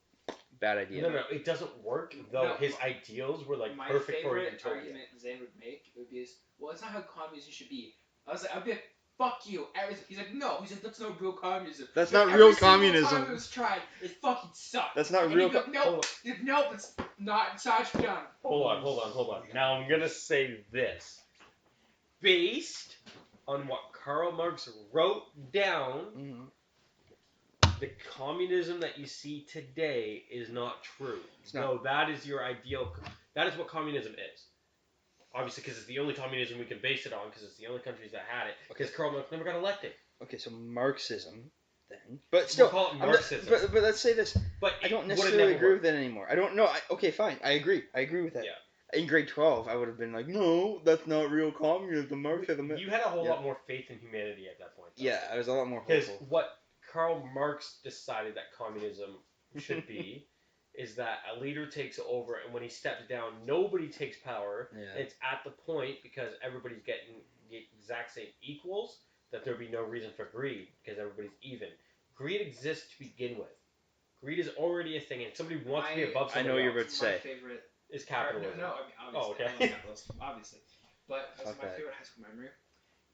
bad idea. No, it doesn't work though. No, His ideals were like My perfect for a favorite utopia. argument Zane would make would be, well, it's not how communism should be. I'd be like, fuck you. He's like, no. He's like, that's not real communism. That's Like, not real every single communism. time it was tried, it fucking sucked. That's not And real. he'd be like, nope, it's not. It's not done. Hold on. Now I'm gonna say this. Based on what Karl Marx wrote down, Mhm. the communism that you see today is not true. It's not. No, that is your ideal. That is what communism is. Obviously, because it's the only communism we can base it on, because it's the only countries that had it. Because Karl Marx never got elected. Okay, so Marxism then, but still, We'll call it I'm not- Marxism. but let's say this. But I don't it would've necessarily never agree worked. with it anymore. I don't know. Okay, fine. I agree with that. Yeah. In grade 12, I would have been like, no, that's not real communism. Marxism. You had a whole Yeah. lot more faith in humanity at that point. though. Yeah, I was a lot more Because hopeful. what Karl Marx decided that communism should be is that a leader takes over, and when he steps down, nobody takes power. Yeah. It's at the point, because everybody's getting the exact same equals, that there'd be no reason for greed, because everybody's even. Greed exists to begin with. Greed is already a thing, and if somebody wants to be above I somebody know you're else, about to say. My favorite. is capitalism. No, I mean, obviously. Oh, okay. I love capitalism, obviously. But that's Fuck my that. favorite high school memory.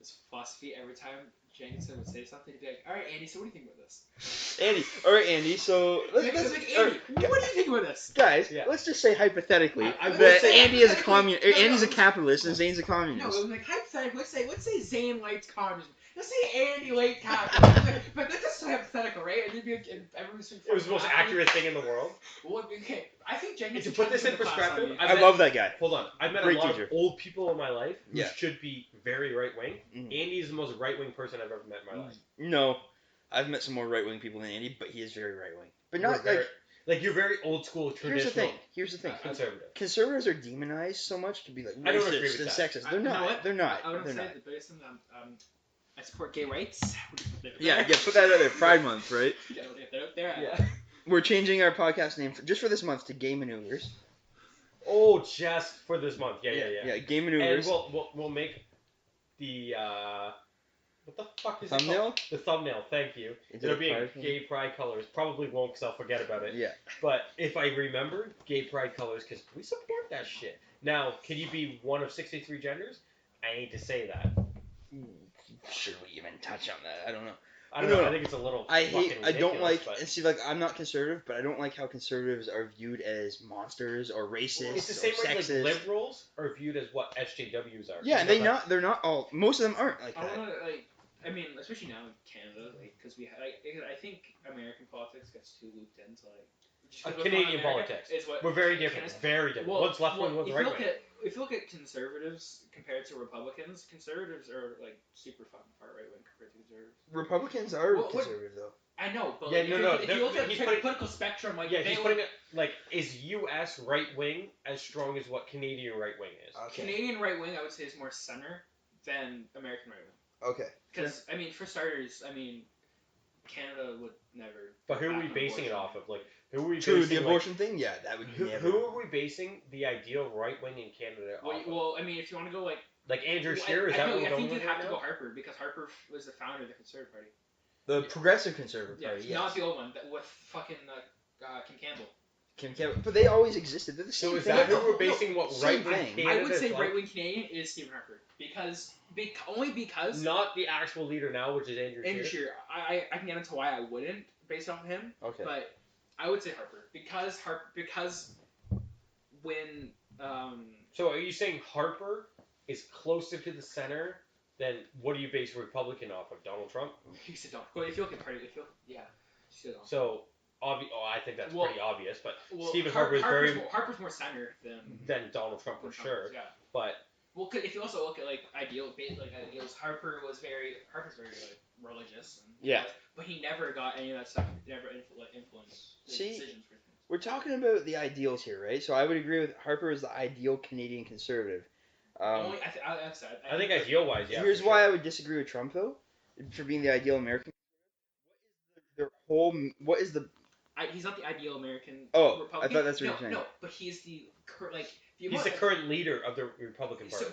Was philosophy. Every time Jenkinson would say something, he'd be like, all right, Andy, so what do you think about this? Andy. All right, Andy. So Like, Andy, what do you think about this? guys, Yeah. let's just say hypothetically I will that say- Andy is a hypothetically- no, Andy's a no. capitalist and Zane's a No, communist. it was like hypothetically. Let's say Zane likes communism. Let's say Andy liked capitalism. But that's just hypothetical, right? And, and everyone's It was the most accurate thing in the world. Well, okay, I think And Jenkinson. to put this tried in to do the class on perspective, me. I love that guy. Hold on. I've met Great a lot teacher. of old people in my life who Yeah. should be very right wing. Mhm. Andy is the most right wing person I've ever met in my life. No, I've met some more right wing people than Andy, but he is very right wing. But You're not very- like you're very old school, Here's the traditional, thing. Here's the thing. conservative. Conservatives are demonized so much to be like I don't agree racist with and that. sexist. I- They're you know not. what? They're not. I would They're say not. the biggest thing. I support gay rights. Yeah, put that out there. Pride Month, right? Yeah, they're out there. Yeah. We're changing our podcast name just for this month to Gay Maneuvers. Oh, just for this month. Yeah. Yeah, Gay And Maneuvers. we'll make the what the fuck is it Thumbnail? called? The thumbnail. Thank you. Is it It'll a be in pride gay pride colors. Probably won't, because I'll forget about it. Yeah. But if I remember, gay pride colors, because we support that shit. Now, can you be one of 63 genders? I hate to say that. Should we even touch on that? I don't know. I don't No, know. no. I think it's a little. I fucking don't like. ridiculous, And see, like, I'm not conservative, but I don't like how conservatives are viewed as monsters or racist It's the or same way like sexist. liberals are viewed as what SJWs are. Yeah, and You know that? they're not all. Most of them aren't like I that. want to I mean, especially now in Canada, like, because I think American politics gets too looped into like. Canadian politics. We're very different. Very different. One's left wing, one's right wing. If you look at conservatives compared to Republicans, conservatives are like super fucking far right wing compared to conservatives. Republicans are conservative though. I know, but Yeah, like, if you look at the political spectrum, like he's putting it like, is U.S. right wing as strong as what Canadian right wing is? Okay. Canadian right wing, I would say, is more center than American right wing. Okay. Because I mean, for starters, I mean, Canada would never. But who are we basing it off of? Like, who are we? True, basing, the abortion thing. Yeah, that would. Who are we basing the ideal right wing in Canada off? Well, I mean, if you want to go like Andrew Scheer, is that what we're going with? I think you'd have to go Harper because Harper was the founder of the Conservative Party. The Progressive Conservative Party, yes. Not the old one with fucking Kim Campbell. Kim Campbell, but they always existed. They're the same thing. So is that who we're basing what right wing Canada? I would say right wing Canadian is Stephen Harper only because not the actual leader now, which is Andrew Scheer. I can get into why I wouldn't based off of him. Okay. But I would say Harper because when So are you saying Harper is closer to the center? Then what do you base a Republican off of? Donald Trump? You said Donald. Well, if you look at party, yeah. So, I think that's pretty obvious. But Stephen Harper's more center than Donald Trump for sure. Yeah. But if you also look at ideals, Harper's very like religious. But he never got any of that stuff. Never influenced decisions for things. We're talking about the ideals here, right? So I would agree with Harper as the ideal Canadian conservative. I think ideal-wise, yeah. Here's why I would disagree with Trump, though, for being the ideal American. What is the? He's not the ideal American. Oh, Republican. I thought that's what you're saying. No, but he's the he's the current leader of the Republican Party.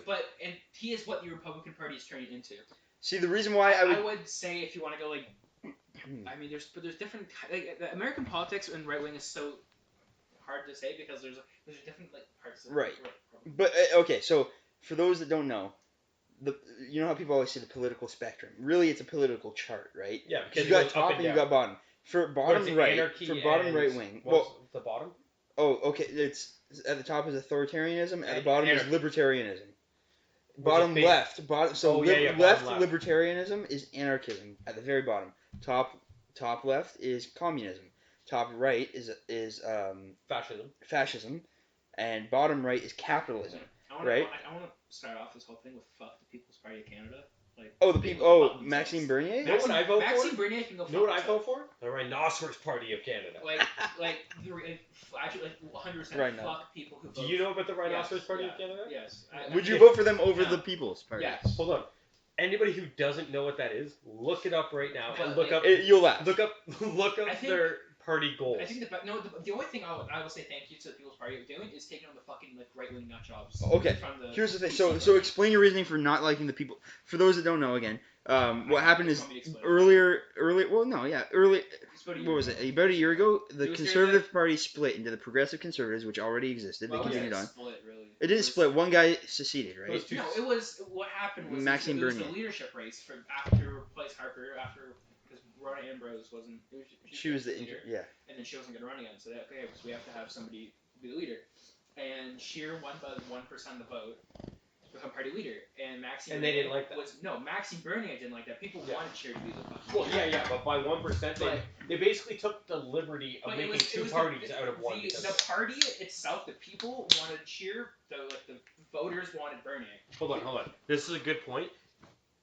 And he is what the Republican Party is turning into. See, the reason why I would say if you want to go I mean, there's different the American politics and right wing is so hard to say because there's different parts of right. But okay, so. For those that don't know, you know how people always say the political spectrum. Really, it's a political chart, right? Yeah, because you got top and you got bottom. For bottom right, wing. What's the bottom? Oh, okay. It's at the top is authoritarianism. At the bottom is libertarianism. Bottom left, left libertarianism is anarchism. At the very bottom, top left is communism. Top right is fascism, and bottom right is capitalism. I want to start off this whole thing with fuck the People's Party of Canada. Maxime Bernier? You know what I vote for? Maxime Bernier can go fuck You know what I vote for? The Rhinoceros Party of Canada. Actually, 100% fuck people who vote. Do you know about the Rhinoceros Party of Canada? Yes. Would you vote for them over the People's Party? Yes. Hold on. Anybody who doesn't know what that is, look it up right now and look up. You'll laugh. Look up their party goals. I think the only thing I will say thank you to the People's Party of doing is taking on the fucking right wing nut jobs. Okay. Here's the thing. So explain your reasoning for not liking the people. For those that don't know, again, what happened is earlier. What was it? About a year ago, the Conservative Party split into the Progressive Conservatives, which already existed. They continued on. It didn't split. One guy seceded, right? No, it was what happened was Maxime it was Bernier. the leadership race for after replace Harper because Rona Ambrose wasn't. She was the leader, yeah. And then she wasn't going to run again, so okay, so we have to have somebody be the leader. And Scheer won by 1% of the vote to become party leader, and Maxime. And they didn't like that. Maxime Bernier didn't like that. People wanted Scheer to be the fucking. Well, yeah, but by 1%, they basically took the liberty of making two parties out of one. The party itself, the people wanted Scheer. The voters wanted Bernier. Hold on. This is a good point.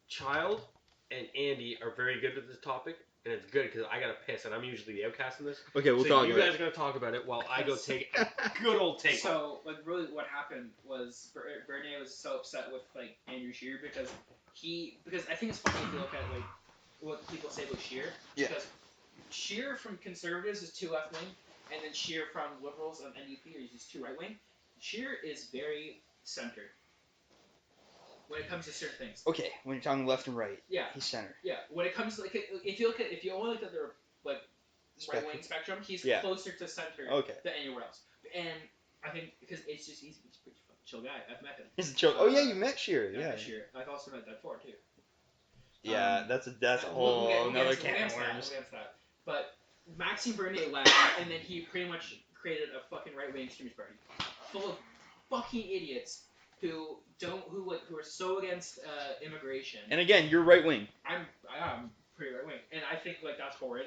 Child and Andy are very good at this topic, and it's good because I gotta piss, and I'm usually the outcast in this. Okay, we'll talk about it. You guys are gonna talk about it while I go take a good old take. So, really, what happened was Bernier was so upset with Andrew Scheer because I think it's funny if you look at what people say about Scheer. Yeah. Because Scheer from Conservatives is too left wing, and then Scheer from Liberals and NDP is too right wing. Scheer is very center when it comes to certain things. Okay, when you're talking left and right, yeah, he's center. Yeah, when it comes to if you only look at the right wing spectrum, he's closer to center than anywhere else. And I think because it's just he's a pretty fucking chill guy. I've met him. He's a chill. Oh yeah, you met Scheer. Yeah, I met Scheer. I've also met Dead 4 too. Yeah, that's a whole another can of worms. But Maxime Bernier left, and then he pretty much created a fucking right wing extremist party full of fucking idiots who are so against immigration. And again, you're right wing. I'm pretty right wing, and I think like that's horrid.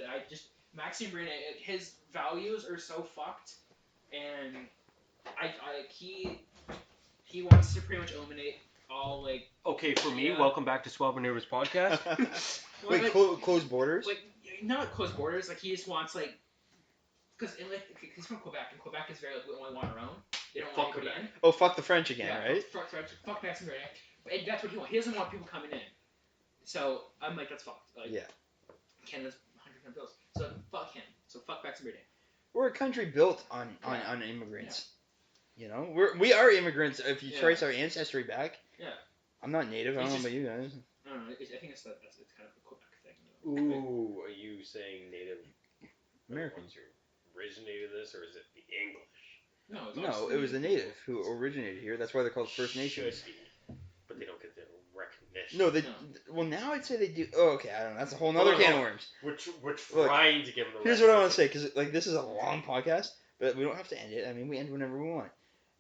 Maxime Bernier, his values are so fucked, and he wants to pretty much eliminate all like. Okay, for me, Yeah. welcome back to Swell Maneuvers podcast. Wait, close borders? Like not close borders. Like he just wants like. Because he's from Quebec, and Quebec is very like we only want our own. They don't want anybody in. Oh, fuck the French again, Yeah, right? fuck Maxime Bernier. And that's what he wants. He doesn't want people coming in. So I'm like, that's fucked. Like, Yeah. Canada's 100% bills. So fuck him. So fuck Maxime Bernier. We're a country built on immigrants. Yeah. You know, we are immigrants. If you trace our ancestry back. Yeah. I'm not native. I don't know about you guys. I don't know. I think it's kind of a Quebec thing. Ooh, are you saying Native Americans? Originated this, or is it the English? No, it was the native who originated here. That's why they're called First Nations. Should be, but they don't get the recognition. No, well now I'd say they do. Oh, okay, I don't know. That's a whole nother can of worms. We're trying to give them. Here's what I want to say, because like this is a long podcast, but we don't have to end it. I mean, we end whenever we want.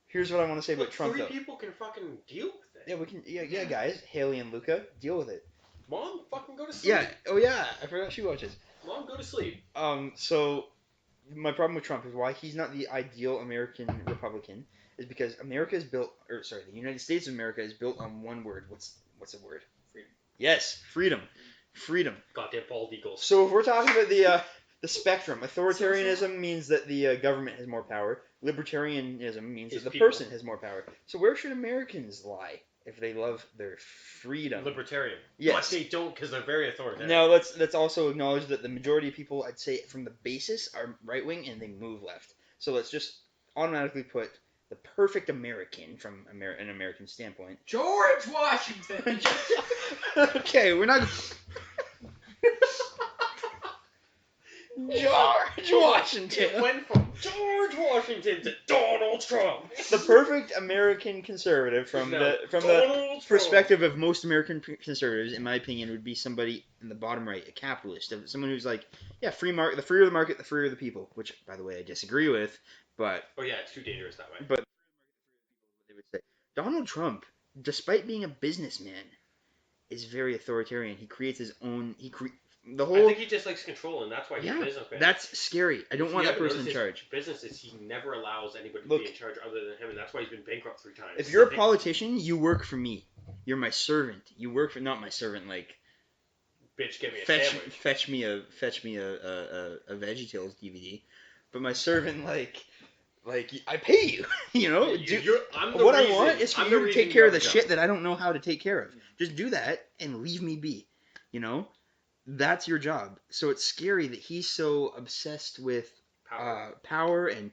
Here's what I want to say about Trump, though. 3 people can fucking deal with it. Yeah, we can. Yeah, guys, Haley and Luca, deal with it. Mom, fucking go to sleep. Yeah. Oh yeah, I forgot she watches. Mom, go to sleep. So my problem with Trump is why he's not the ideal American Republican is because the United States of America is built on one word. What's the word? Freedom. Yes, freedom. Goddamn bald eagles. So if we're talking about the spectrum, authoritarianism means that the government has more power. Libertarianism means that the person has more power. So where should Americans lie if they love their freedom? Libertarian. Yes. But they don't, because they're very authoritarian. Now let's also acknowledge that the majority of people, I'd say from the basis, are right wing and they move left. So let's just automatically put the perfect American from an American standpoint. George Washington. Okay, we're not. George Washington. It went from George Washington to Donald Trump. The perfect American conservative from the perspective of most American conservatives, in my opinion, would be somebody in the bottom right, a capitalist, someone who's like, yeah, free market, the freer the market, the freer the people. Which, by the way, I disagree with, but. Oh yeah, it's too dangerous that way. But they would say Donald Trump, despite being a businessman, is very authoritarian. He creates his own. I think he just likes control, and that's why he's a businessman. That's scary. I don't want that person in charge. Business is he never allows anybody to be in charge other than him, and that's why he's been bankrupt 3 times. If you're a politician, you work for me. You're my servant. You work for not my servant like. Bitch, give me a sandwich. Fetch me a VeggieTales DVD, but my servant like I pay you. You know. What I want is for you to take care of the shit that I don't know how to take care of. Just do that and leave me be. You know. That's your job. So it's scary that he's so obsessed with power and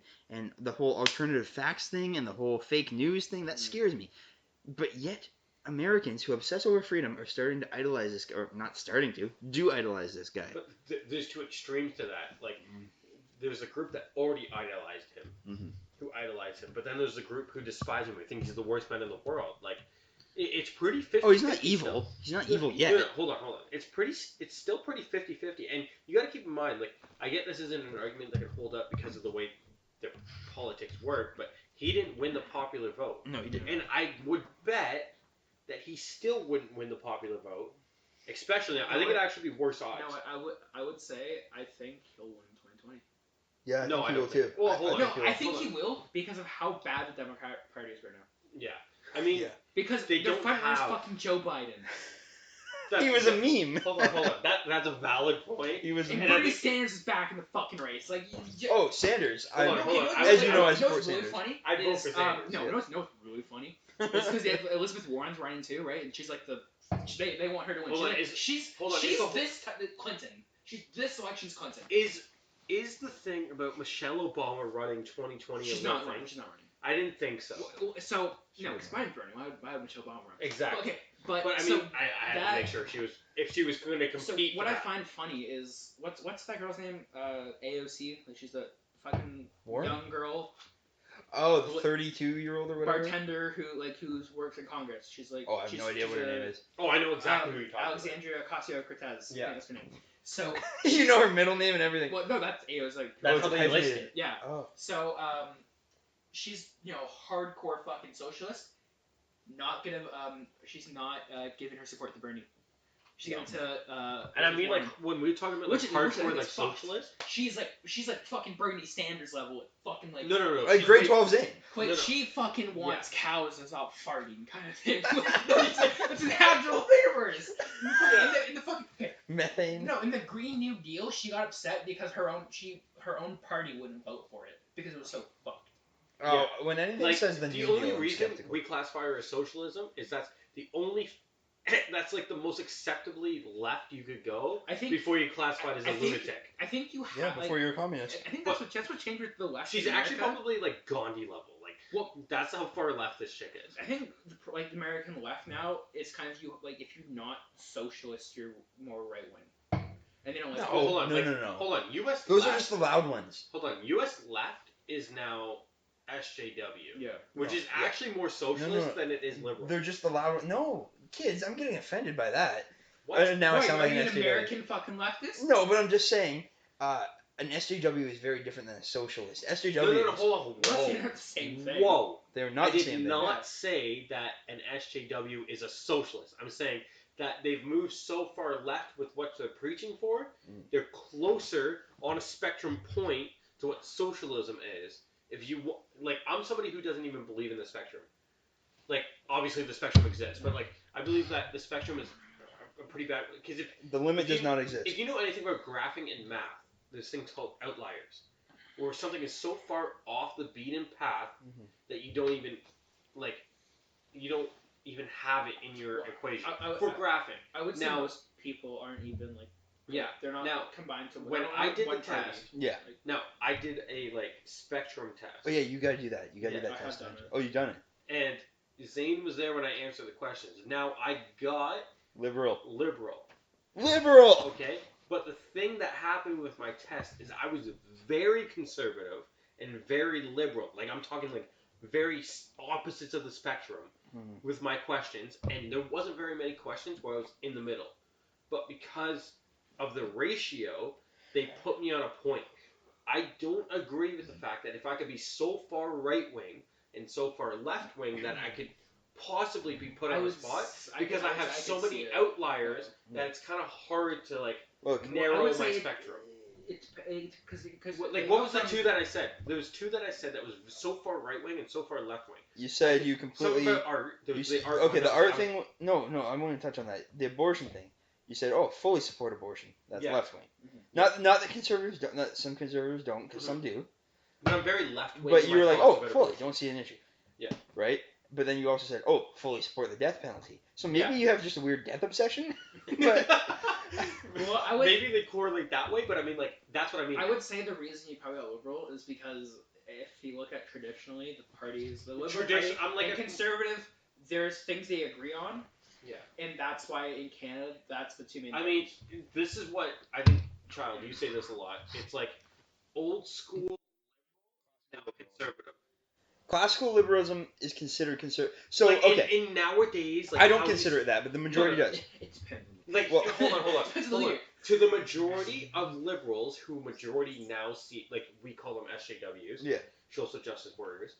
the whole alternative facts thing and the whole fake news thing. That scares me. But yet, Americans who obsess over freedom are starting to idolize this guy, or not starting to, do idolize this guy. But there's 2 extremes to that. Like, there's a group that already idolized him, who idolized him. But then there's a group who despise him, who think he's the worst man in the world. Like, it's pretty 50-50. Oh, he's not evil. He's not evil yet. No, hold on. It's still pretty 50-50. And you got to keep in mind, like, I get this isn't an argument that can hold up because of the way the politics work, but he didn't win the popular vote. No, he didn't. And I would bet that he still wouldn't win the popular vote. Especially, I think it'd actually be worse odds. No, I would say I think he'll win 2020. Yeah, I think he will too. Well, hold on. No, I think he will because of how bad the Democratic Party is right now. Yeah. I mean, because they don't front runner's have fucking Joe Biden. He was a meme. Hold on. That's a valid point. He was. And Bernie Sanders is back in the fucking race. Like, oh, Sanders. Hold on. As you know, I really support Sanders. Funny I vote for Sanders. No, what's really funny? It's because Elizabeth Warren's running too, right? And she's like they want her to win. She's this Clinton. She's this election's Clinton. Is the thing about Michelle Obama running 2020 She's not running. She's not running. I didn't think so. So no, it's Biden's running. Why would Michelle Obama run? Exactly. Okay, but I mean, I had to make sure if she was going to compete. So what I find funny is what's that girl's name? AOC. Like she's the fucking young girl. Oh, the 32-year-old or whatever. Bartender who works in Congress. She's like. Oh, I have no idea what her name is. Oh, I know exactly who you're talking Alexandria Ocasio-Cortez. Yeah, that's her name. So. You know her middle name and everything. Well, no, that's AOC. Like. That's how they list it. Yeah. Oh. So she's hardcore fucking socialist. not gonna she's not giving her support to Bernie. She's giving it to And I mean, like, Warren. when we're talking about, like, Which is- which I hardcore, think like, is fucked. socialist. She's like fucking Bernie Sanders level, fucking like. No. Like she's grade way- 12's in. Like No. she fucking wants cows and stop farting, kind of thing. It's an actual thing of hers. In the fucking Methane. no, in the Green New Deal, she got upset because her own party wouldn't vote for it because it was so fucked. Oh, when anything Like, says the the New only Deal, I'm reason skeptical. we classify her as socialism is that's the only. That's like the most acceptably left you could go I think before you classify it as a I think- lunatic. I think you have. Yeah, before you're a communist. I think that's what changed with the left. She's in actually America. probably like Gandhi level. Like, Well, that's how far left this chick is. I think like the American left now is kind of you like if you're not socialist, you're more right wing, and they don't like. No, hold on, no, like, no, no. Hold on, U.S. Those left. are just the loud ones. Hold on, U.S. left is now SJW, Yeah. which No, is yeah. actually more socialist No. than it is liberal. They're just the loud. No, kids, I'm getting offended by that. What? Now I Wait, sound are like you an an SJW. American fucking leftist? No, but I'm just saying, an SJW is very different than a socialist. SJW. No, hold on. That's Whoa. not the same thing. Whoa. They're not I the did same thing. not say that an SJW is a socialist. I'm saying that they've moved so far left with what they're preaching for, they're closer on a spectrum point to what socialism is. If you like, I'm somebody who doesn't even believe in the spectrum. Like, obviously the spectrum exists, but like, I believe that the spectrum is a pretty bad because The limit if does you- not exist. if you know anything about graphing in math, there's things called outliers, where something is so far off the beaten path that you don't even have it in your equation for graphing. I would say Now- most people aren't even like. Yeah. They're not Now, combined to. when they're I not did one the party. test- Yeah. Now, I did a spectrum test. Oh yeah, you gotta do that. You gotta Yeah, do that I have test. done don't you? it. Oh, you done it. And Zane was there when I answered the questions. Now I got Liberal. liberal. Liberal. Okay, but the thing that happened with my test is I was very conservative and very liberal. Like, I'm talking like very opposites of the spectrum with my questions, and there wasn't very many questions where I was in the middle. But because of the ratio, they put me on a point. I don't agree with the fact that if I could be so far right wing and so far left wing that I could possibly be put on the spot because I have so many outliers that it's kind of hard to like Look, narrow would my say spectrum. It's because Like, what was the two that I said? There was two that I said that was so far right wing and so far left wing. you said you Something completely. about art. There was You, the art. okay, one the that art I was- thing. No, I want to touch on that. The abortion thing. You said, "Oh, fully support abortion." That's Yeah. left wing. Mhm. Not that conservatives don't. Not some conservatives don't, because some do. But I'm very left wing. But you were like, "Oh, fully, don't see an issue." Yeah. Right. But then you also said, "Oh, fully support the death penalty." So maybe you have just a weird death obsession. But Well, I would. Maybe they correlate that way, but I mean, like, that's what I mean. I would say the reason you probably got liberal is because if you look at traditionally the parties, the liberal Tradition- party I'm like and a- conservative, there's things they agree on. Yeah. And that's why in Canada, that's the two main. I mean, this is what I think, child. You say this a lot. It's like old school, now conservative. classical liberalism is considered conservative. So like, okay, in nowadays, like, I don't how consider it that, but the majority No, does. It depends. Like, Well- hold on. Depends on the leader. To the majority of liberals, who majority now see, like, we call them SJWs. Yeah. Social justice warriors.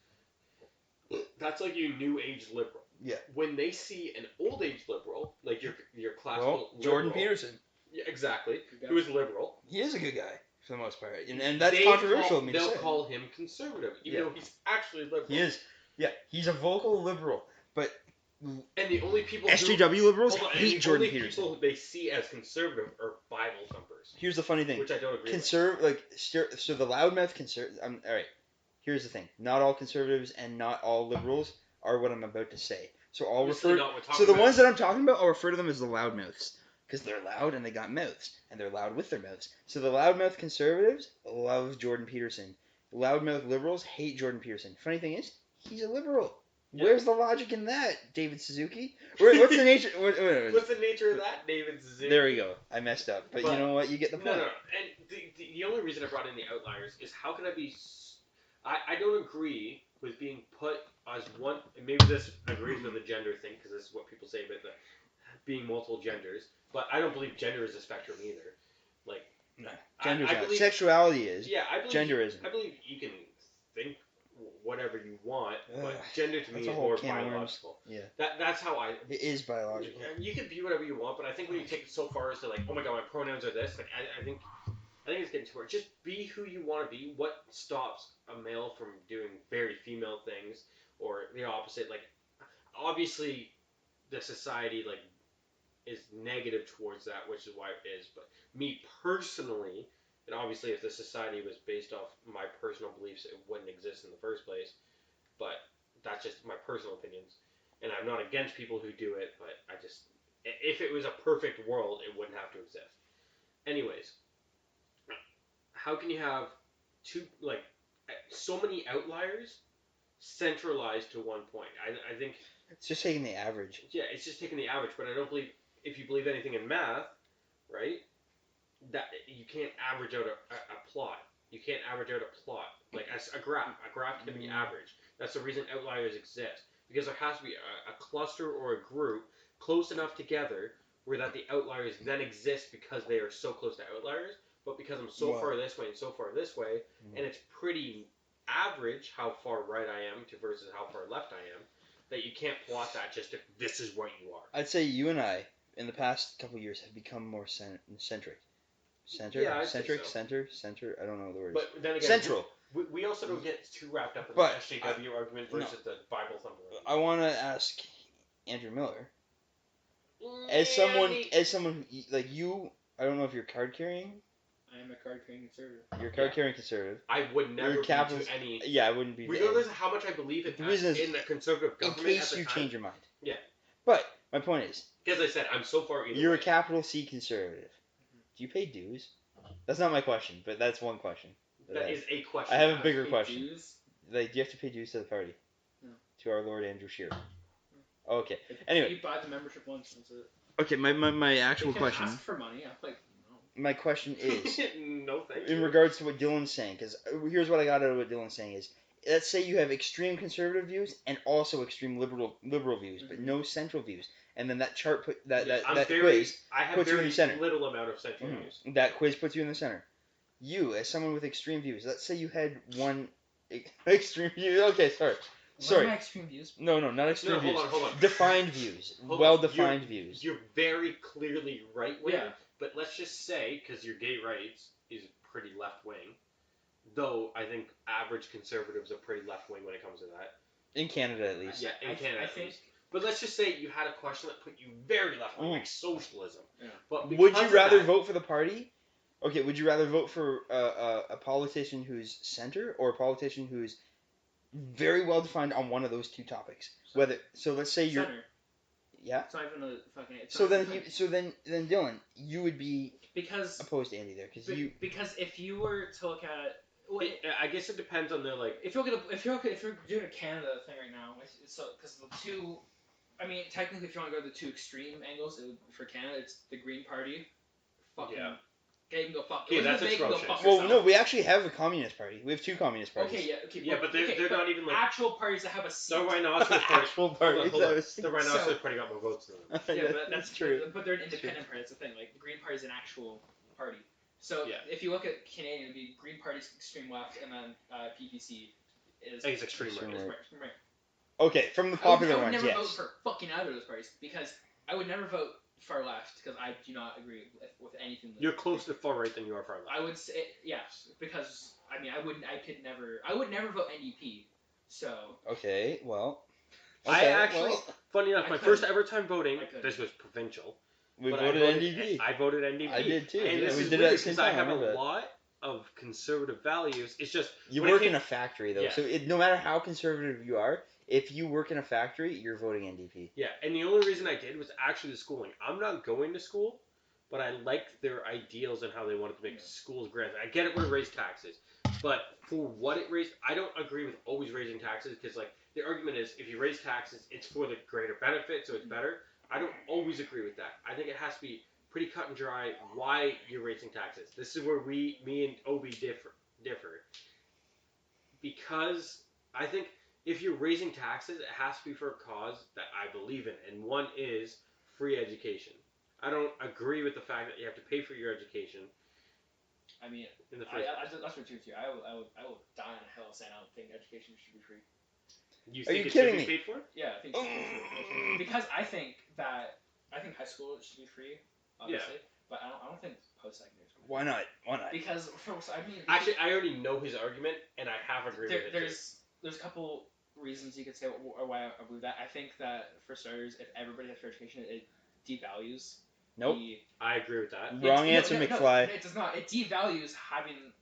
That's like your new age liberal. Yeah. When they see an old age liberal, like your classical Well, Jordan liberal- Peterson, Yeah, exactly. Yeah. Who is liberal. he is a good guy for the most part, and that's They controversial of me to They'll say. call him conservative, even Yeah. though he's actually liberal. He is. Yeah, he's a vocal liberal, but And the only people SJW liberals and hate the Jordan only Peterson. people they see as conservative are Bible thumpers, Here's the funny thing. which I don't agree with. So the loudmouth all right. Here's the thing. Not all conservatives and not all liberals are what I'm about to say. So I'll Obviously refer. not what we're So talking the about. ones that I'm talking about, I'll refer to them as the loudmouths because they're loud and they got mouths and they're loud with their mouths. So the loudmouth conservatives love Jordan Peterson. Loudmouth liberals hate Jordan Peterson. Funny thing is, he's a liberal. Yeah. Where's the logic in that, David Suzuki? What's the nature? What's the nature of that, David Suzuki? There we go. I messed up, but you But- know what? You get the point. No. And the only reason I brought in the outliers is how can I be? I don't agree with being put as one. And maybe this agrees with the gender thing because this is what people say about the being multiple genders. But I don't believe gender is a spectrum either. Like, No, gender's I not. believe, Sexuality is. yeah, I believe Gender isn't. I believe you can think whatever you want, but Ugh, gender to me that's a is whole more can of worms. biological. Yeah. That's how I. It is biological. You can be whatever you want, but I think when you take it so far as to like, oh my god, my pronouns are this. Like, I think it's getting too far. Just be who you want to be. What stops a male from doing very female things or the opposite? Like, obviously, the society like is negative towards that, which is why it is. But me personally, and obviously, if the society was based off my personal beliefs, it wouldn't exist in the first place. But that's just my personal opinions, and I'm not against people who do it. But I just, if it was a perfect world, it wouldn't have to exist. Anyways, how can you have two like so many outliers centralized to one point? I think It's just taking the average. yeah, it's just taking the average. But I don't believe if you believe anything in math, right? That you can't average out a plot. You can't average out a plot like a graph. A graph can be averaged. That's the reason outliers exist because there has to be a cluster or a group close enough together where that the outliers then exist because they are so close to outliers. But because I'm so far this way and so far this way, and it's pretty average how far right I am to versus how far left I am, that you can't plot that just to this is what you are. I'd say you and I, in the past couple of years, have become more centric. Yeah, I'd say so. Center. I don't know the words. But then again, Central. We also don't get too wrapped up in But the SJW argument versus the Bible thumper. I want to ask Andrew Miller, as someone who, like you. I don't know if you're card carrying. I am a card carrying conservative. You're a card carrying conservative. I would never be to any. Yeah, I wouldn't be. Regardless of how much I believe in the conservative government. In case you change your mind. Yeah. But my point is, as I said, I'm so far. You're a capital C conservative. Do you pay dues? That's not my question, but that's one question. That is a question. I have a bigger question. Dues? Like, do you have to pay dues to the party? No. To our Lord Andrew Shearer. No. Okay. Anyway. You buy the membership once. That's it. Okay, my actual question. Ask for money. I'm like, no. My question is. No, thank you. In regards to what Dylan's saying, because here's what I got out of what Dylan's saying is, let's say you have extreme conservative views and also extreme liberal views, but no central views, and then that chart quiz puts you in the center. Little amount of central views. That quiz puts you in the center. You, as someone with extreme views, let's say you had one extreme view. Okay, sorry. What are my extreme views? No, not extreme views. Hold on. Defined views. Well-defined views. You're very clearly right-wing, yeah. But let's just say, because your gay rights is pretty left-wing, though I think average conservatives are pretty left-wing when it comes to that. In Canada, at least. Yeah, in Canada, at least. But let's just say you had a question that put you very left-wing, like socialism. Yeah. But would you rather vote for the party? Okay, would you rather vote for a politician who's center or a politician who's very well defined on one of those two topics? So let's say you're center. Yeah. It's not even a fucking. So then Dylan, you would be opposed to Andy there because if you were to look at it, I guess it depends on the like. If you're doing a Canada thing right now, so because the two, I mean technically if you want to go to the two extreme angles, for Canada it's the Green Party, fucking. Yeah. They can go fuck. Yeah, that's atrocious. Well, no, we actually have a communist party. We have two communist parties. Okay, but they're not even like actual parties that have a seat. The Rhinoceros Party. Actual parties. The Rhinoceros Party got more votes than them. Yeah, but that's true. But they're an independent party. That's the thing. Like the Green Party is an actual party. So if you look at Canadian, it'd be Green Party's extreme left, and then PPC is extreme right. Okay, from the popular ones, yes. I would never vote for fucking either of those parties because I would never vote far left because I do not agree with anything. You're closer to far right than you are far left. I would say yes because I mean I would never vote NDP. So okay, well, funny enough, my first ever time voting. This was provincial. We voted NDP. I voted NDP. I did too. And this is weird because I have a lot of conservative values. It's just you work in a factory though, so no matter how conservative you are. If you work in a factory, you're voting NDP. Yeah, and the only reason I did was actually the schooling. I'm not going to school, but I liked their ideals and how they wanted to make schools grand. I get it when it raised taxes, but for what it raised, I don't agree with always raising taxes because like the argument is if you raise taxes, it's for the greater benefit, so it's better. I don't always agree with that. I think it has to be pretty cut and dry why you're raising taxes. This is where me and Obi differ. Because I think if you're raising taxes, it has to be for a cause that I believe in, and one is free education. I don't agree with the fact that you have to pay for your education, I mean, in the first place? that's what too. I will die on a hill saying I don't think education should be free. You Are think you it should kidding be me? paid for? Yeah, I think it should be free. Because I think high school should be free, obviously, but I don't think post-secondary school. Why not? Why not? Because I mean, Actually, I already know his argument, and I have agreed with it. There's a couple reasons you could say why I believe that. I think that for starters, if everybody has free education, it devalues. Nope. I agree with that. Wrong answer, McFly. No, it does not. It devalues having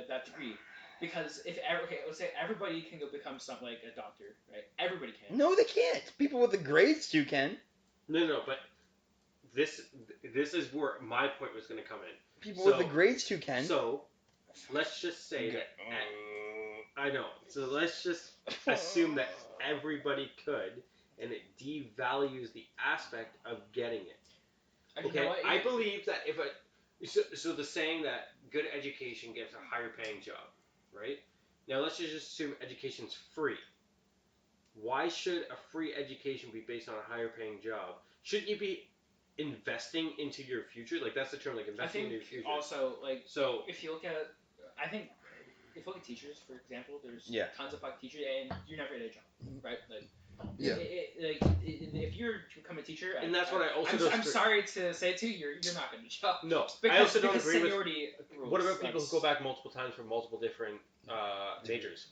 that degree. Because let's say everybody can go become something like a doctor, right? Everybody can. No, they can't. People with the grades too can. No, but this is where my point was going to come in. People with the grades too can. So, let's just say that. I know. So let's just assume that everybody could, and it devalues the aspect of getting it. Okay, you know I believe that so the saying that good education gets a higher paying job, right? Now let's just assume education's free. Why should a free education be based on a higher paying job? Shouldn't you be investing into your future? Like that's the term, like investing into your future. Also, like so if you look at, I think if you look at teachers, for example, there's tons of fucking teachers, and you're never at a job, right? Like. Yeah. If you're to become a teacher, and that's what I also. I'm sorry to say it to you. You're not going to job. No, I also don't agree with. What about people who go back multiple times for multiple different majors?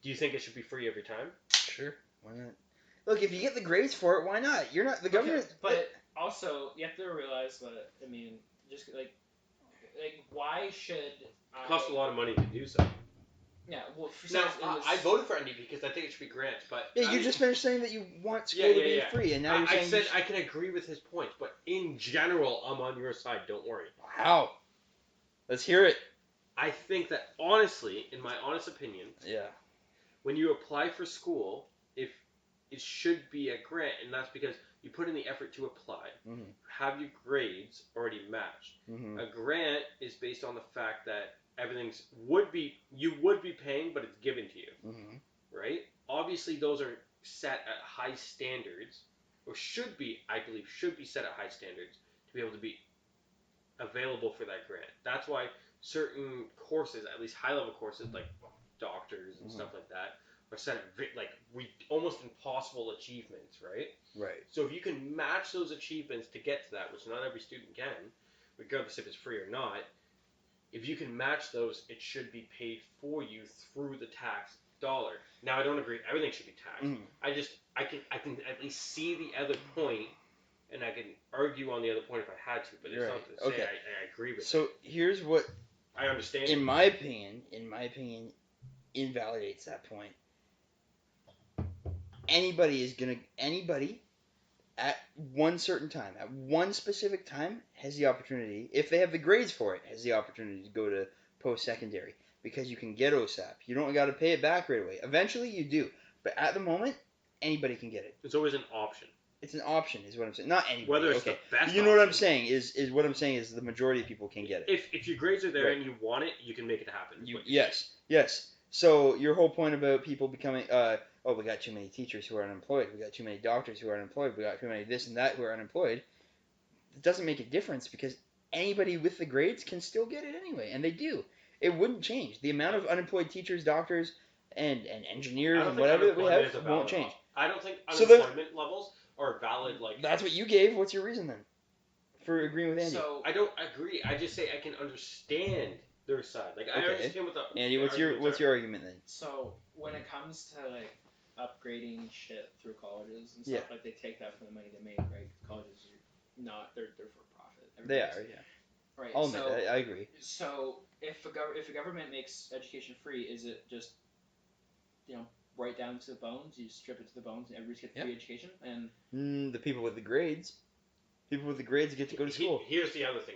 Do you think it should be free every time? Sure. Why not? Look, if you get the grades for it, why not? You're not the government. But also, you have to realize that. I mean, just like why should it costs a lot of money to do so. Yeah, well, I voted for ND because I think it should be grants, but you just finished saying that you want school to be free, and now you're saying I said I can agree with his points, but in general, I'm on your side. Don't worry. How? Let's hear it. I think that honestly, in my honest opinion, when you apply for school, if it should be a grant, and that's because you put in the effort to apply, have your grades already matched. A grant is based on the fact that you would be paying, but it's given to you, right? Obviously, those are set at high standards, or I believe, should be set at high standards to be able to be available for that grant. That's why certain courses, at least high-level courses like doctors and stuff like that, are set at almost impossible achievements, right? Right. So if you can match those achievements to get to that, which not every student can, regardless if it's free or not. If you can match those, it should be paid for you through the tax dollar. Now, I don't agree. Everything should be taxed. I can at least see the other point, and I can argue on the other point if I had to. But it's not to say I agree with it. So here's what I understand. In my opinion, invalidates that point. Anybody at one certain time, at one specific time, has the opportunity, if they have the grades for it, has the opportunity to go to post-secondary. Because you can get OSAP. You don't got to pay it back right away. Eventually you do. But at the moment, anybody can get it. It's always an option. It's an option is what I'm saying. Not anybody. Whether it's the best You know what I'm saying is what I'm saying is the majority of people can get it. If your grades are there and you want it, you can make it happen. Yes. So your whole point about people becoming, we got too many teachers who are unemployed. We got too many doctors who are unemployed. We got too many this and that who are unemployed. It doesn't make a difference because anybody with the grades can still get it anyway, and they do. It wouldn't change. The amount of unemployed teachers, doctors, and engineers and whatever that we have won't change. I don't think unemployment levels are valid. That's what you gave. What's your reason then for agreeing with Andy? So I don't agree. I just say I can understand their side. I understand what the Andy, what's your argument then? So when it comes to upgrading shit through colleges and stuff, they take that from the money they make, right? Colleges are not they're for profit. They are, Right. I'll admit that. I agree. So if a government makes education free, is it just right down to the bones? You strip it to the bones, and everybody gets free education, and the people with the grades. People with the grades get to go to school. Here's the other thing.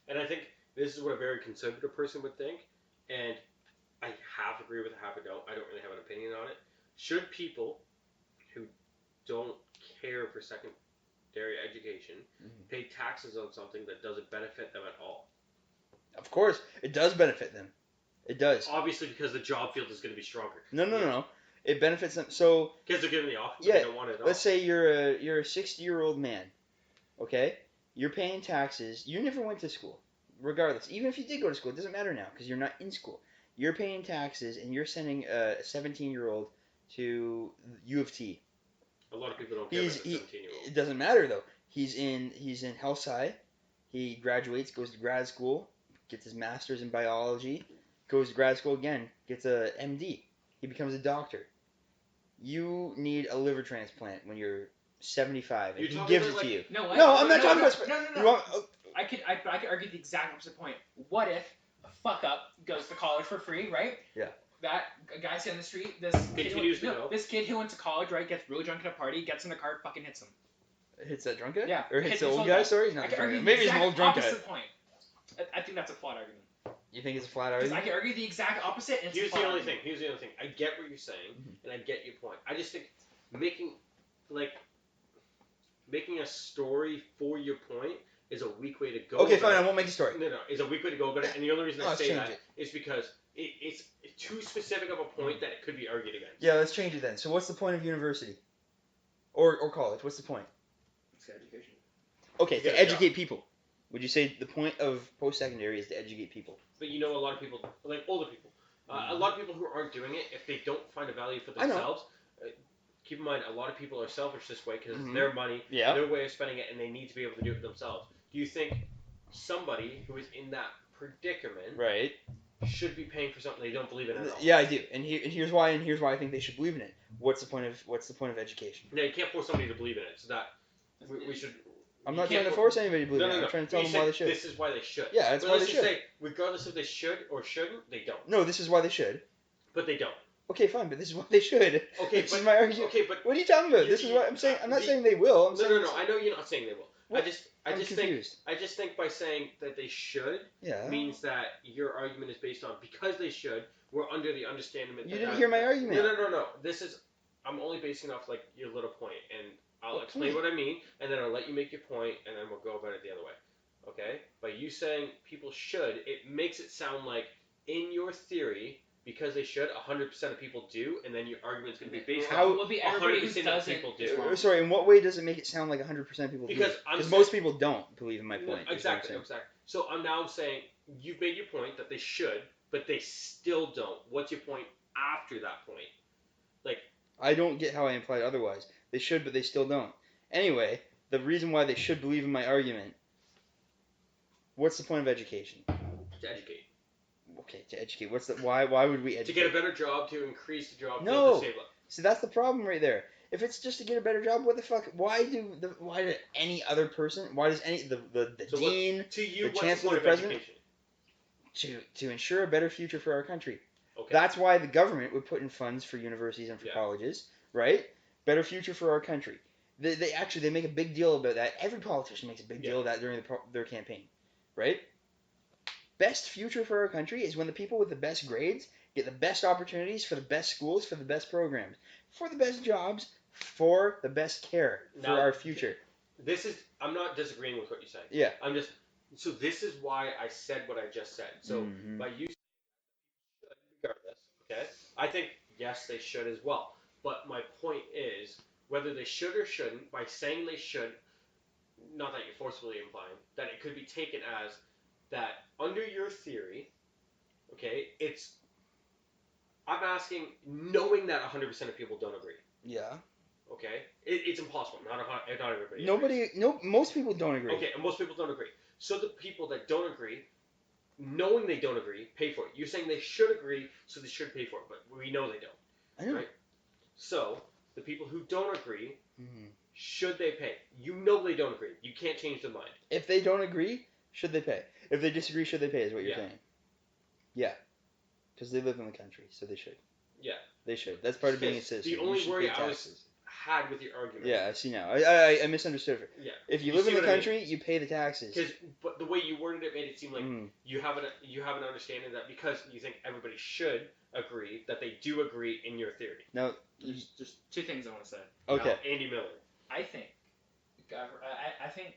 And I think this is what a very conservative person would think, and I half agree with it, half I don't. I don't really have an opinion on it. Should people who don't care for secondary education pay taxes on something that doesn't benefit them at all? Of course, it does benefit them. It does. Obviously, because the job field is going to be stronger. No. It benefits them. So because they're given the option, but they don't want it at all. Let's say you're a 60-year-old man. Okay, you're paying taxes. You never went to school. regardless, even if you did go to school, it doesn't matter now because you're not in school. You're paying taxes and you're sending a 17-year-old to U of T. A lot of people don't care about the 17-year-old. It doesn't matter though. He's in health sci. He graduates, goes to grad school, gets his master's in biology, goes to grad school again, gets a MD. He becomes a doctor. You need a liver transplant when you're 75, and You're he talking gives about, it to like- you. No, what? No, I'm not talking no, about. No, no, no. You want, I could argue the exact opposite point. What if a fuck up goes to college for free, right? Yeah. That guy's down the street. Continues to go. This kid who went to college, right, gets really drunk at a party, gets in the car, fucking hits him. hits that drunk guy? Yeah. Or hits Hits the this old old guy? guy. Sorry, I not could the drunk argue guy. the Maybe he's an exact old drunk guy. opposite point. I think that's a flawed argument. You think it's a flat Because argument? I can argue the exact opposite. And it's Here's a flawed the only argument. thing. Here's the other thing. I get what you're saying, and I get your point. I just think making a story for your point is a weak way to go. Okay, about fine. I it. won't make a story. No, it's a weak way to go about it. And the only reason I Let's say change that it. is because it's too specific of a point that it could be argued against. Yeah, let's change it then. So what's the point of university? Or college? What's the point? It's education. Okay, To get to a job. educate people. Would you say the point of post-secondary is to educate people? But you know, a lot of people, like older people, a lot of people who aren't doing it, if they don't find a value for I know. themselves, keep in mind, a lot of people are selfish this way because Mhm. it's their money, Yeah. their way of spending it, and they need to be able to do it themselves. Do you think somebody who is in that predicament Right. should be paying for something they don't believe in at all? Yeah, I do. And here's why. And here's why I think they should believe in it. What's the point of education? Now, you can't force somebody to believe in it, so that we should. I'm you not can't trying to force anybody to believe in it. I'm trying to tell You them why said they should. This is why they should. Yeah, that's but why let's they just should. say, regardless if they should or shouldn't, they don't. No, this is why they should. But they don't. Okay, fine, but this is why they should. Okay, This but is my argument. okay, but What are you talking about? You- This is what I'm saying. I'm not the- saying they will. I'm no, saying no, no. I know you're not saying they will. What? I I'm just confused. think by saying that they should Yeah. means that your argument is based on because they should. We're under the understanding that You didn't hear my argument. No. This is I'm only basing off like your little point, and I'll What explain point? what I mean, and then I'll let you make your point, and then we'll go about it the other way. Okay? By you saying people should, it makes it sound like in your theory, because they should, 100% of people do, and then your argument's going to be based How- on It would be everybody who 100% of doesn't. people is do. wrong. Sorry, in what way does it make it sound like 100% people Because believe? I'm Because saying- most people don't believe in my No, point. is what I'm exactly, saying. exactly. So I'm saying you've made your point that they should, but they still don't. What's your point after that point? I don't get how I implied otherwise. They should, but they still don't. Anyway, the reason why they should believe in my argument. What's the point of education? To educate. Okay, to educate. What's the why? Why would we To educate? get a better job, to increase the job No. field, to save life. See, that's the problem right there. If it's just to get a better job, what the fuck? Why did any other person? Why does any the So dean To you, The what's chancellor, the the point of president? education? to ensure a better future for our country? Okay. That's why the government would put in funds for universities and for Yeah. colleges, right? Better future for our country. They actually make a big deal about that. Every politician makes a big deal of that during their campaign, right? Best future for our country is when the people with the best grades get the best opportunities for the best schools, for the best programs, for the best jobs, for the best care for Now- our future. I'm not disagreeing with what you're saying. Yeah. So this is why I said what I just said. So Mhm. by you regardless, okay? I think yes, they should as well. But my point is whether they should or shouldn't. By saying they should, not that you're forcibly implying that it could be taken as that under your theory. Okay, I'm asking, knowing that 100% of people don't agree. Yeah. Okay, it's impossible. Not everybody. agrees. Most people don't agree. Okay, and most people don't agree. So the people that don't agree, knowing they don't agree, pay for it. You're saying they should agree, so they should pay for it, but we know they don't. I know. Right. So the people who don't agree, Mhm. should they pay? You know they don't agree. You can't change their mind. If they don't agree, should they pay? If they disagree, should they pay? Is what you're Yeah. saying? Yeah. Because they live in the country, so they should. Yeah. They should. That's part of being a Because citizen. the You only should worry pay I was- taxes. Had with your argument. Yeah, I see now. I misunderstood it. Yeah. If you You live in see the what I mean? country, you pay the taxes. But the way you worded it made it seem like Mhm. you have an understanding that because you think everybody should agree, that they do agree in your theory. Now, There's two things I want to say. okay. Now, Andy Miller. I think, I think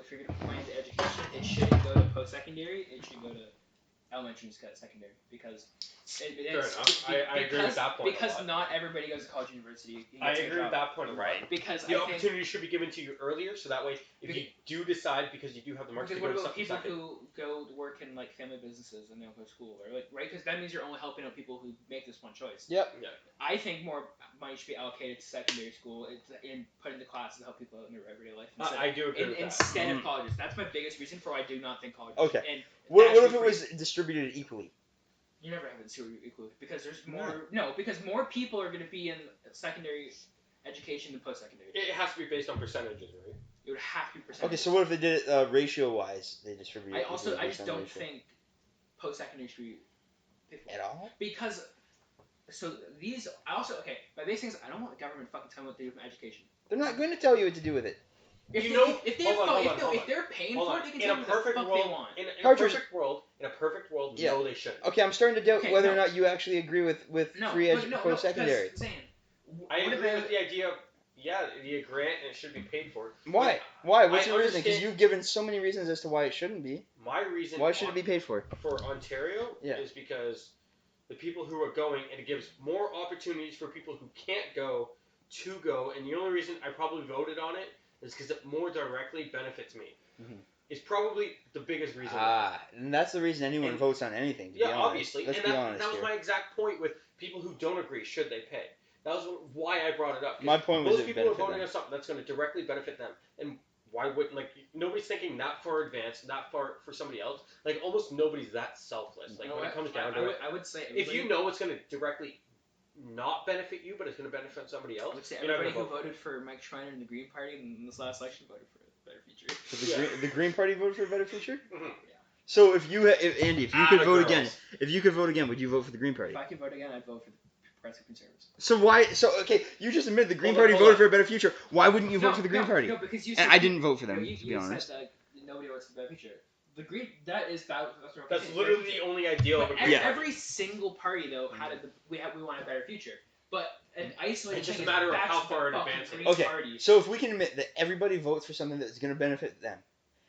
if you're going to point to education, it shouldn't go to post-secondary. It should go to elementary instead of secondary because Fair enough. I agree with that point a because lot. not everybody goes to college and university. I agree with that point a lot. Right. Because The opportunity should be given to you earlier, so that way, if you do decide, because you do have the marks to because go what to about people second. who go to work in like family businesses and they don't go to school, or like right? Because that means you're only helping out people who make this one choice. Yep. Yeah. I think more money should be allocated to secondary school and put into classes to help people out in their everyday life. I do agree with that. Instead of colleges, that's my biggest reason for why I do not think colleges. Okay. And What that if should it be was distributed equally? You never have it equally because there's more. No, because more people are going to be in secondary education than post-secondary. It has to be based on percentages, right? It would have to be percentage. Okay, so what if they did it ratio-wise? They distribute it. I just don't think post-secondary should be paid for. At all? Because these my basic thing is I don't want the government fucking telling me what to do with my education. They're not going to tell you what to do with it. If they're paying for it, they can tell me what the fuck they want. In a perfect world, Yeah. no, they shouldn't. Okay, I'm starting to doubt whether or not you actually agree with free post-secondary. I agree with the idea of, the grant and it should be paid for. Why? Why? What's I your reason? Because understand- you've given so many reasons as to why it shouldn't be. My reason Why should it be paid for? For Ontario Yeah. is because the people who are going, and it gives more opportunities for people who can't go to go, and the only reason I probably voted on it is because it more directly benefits me. Mm-hmm. It's probably the biggest reason. And that's the reason anyone votes on anything. To be honest. Obviously. Let's and be honest that was here. my exact point with people who don't agree. Should they pay? That was why I brought it up. My point was most people are voting on something that's going to directly benefit them, and why wouldn't nobody's thinking that far advanced, that far for somebody else. Like almost nobody's that selfless. Like when it comes down to it, I would say if you know it's going to directly not benefit you, but it's going to benefit somebody else. I would say everybody who voted for Mike Schreiner and the Green Party in this last election voted for a better future. So the Green Party voted for a better future? Mm-hmm. Yeah. So if you could vote again, would you vote for the Green Party? If I could vote again, I'd vote for the Progressive Conservatives. So why? So okay, you just admitted the Green Party voted for a better future. Why wouldn't you vote for the Green Party? No, because you said and I didn't vote for them. You to be honest. said that nobody votes for the better future. The Green that's literally the only ideal of a Green Party. Every single party though had we want a better future. But an isolated it's just thing a matter is of how that's far the in fucking advance. Green Okay, Party. so if we can admit that everybody votes for something that's going to benefit them,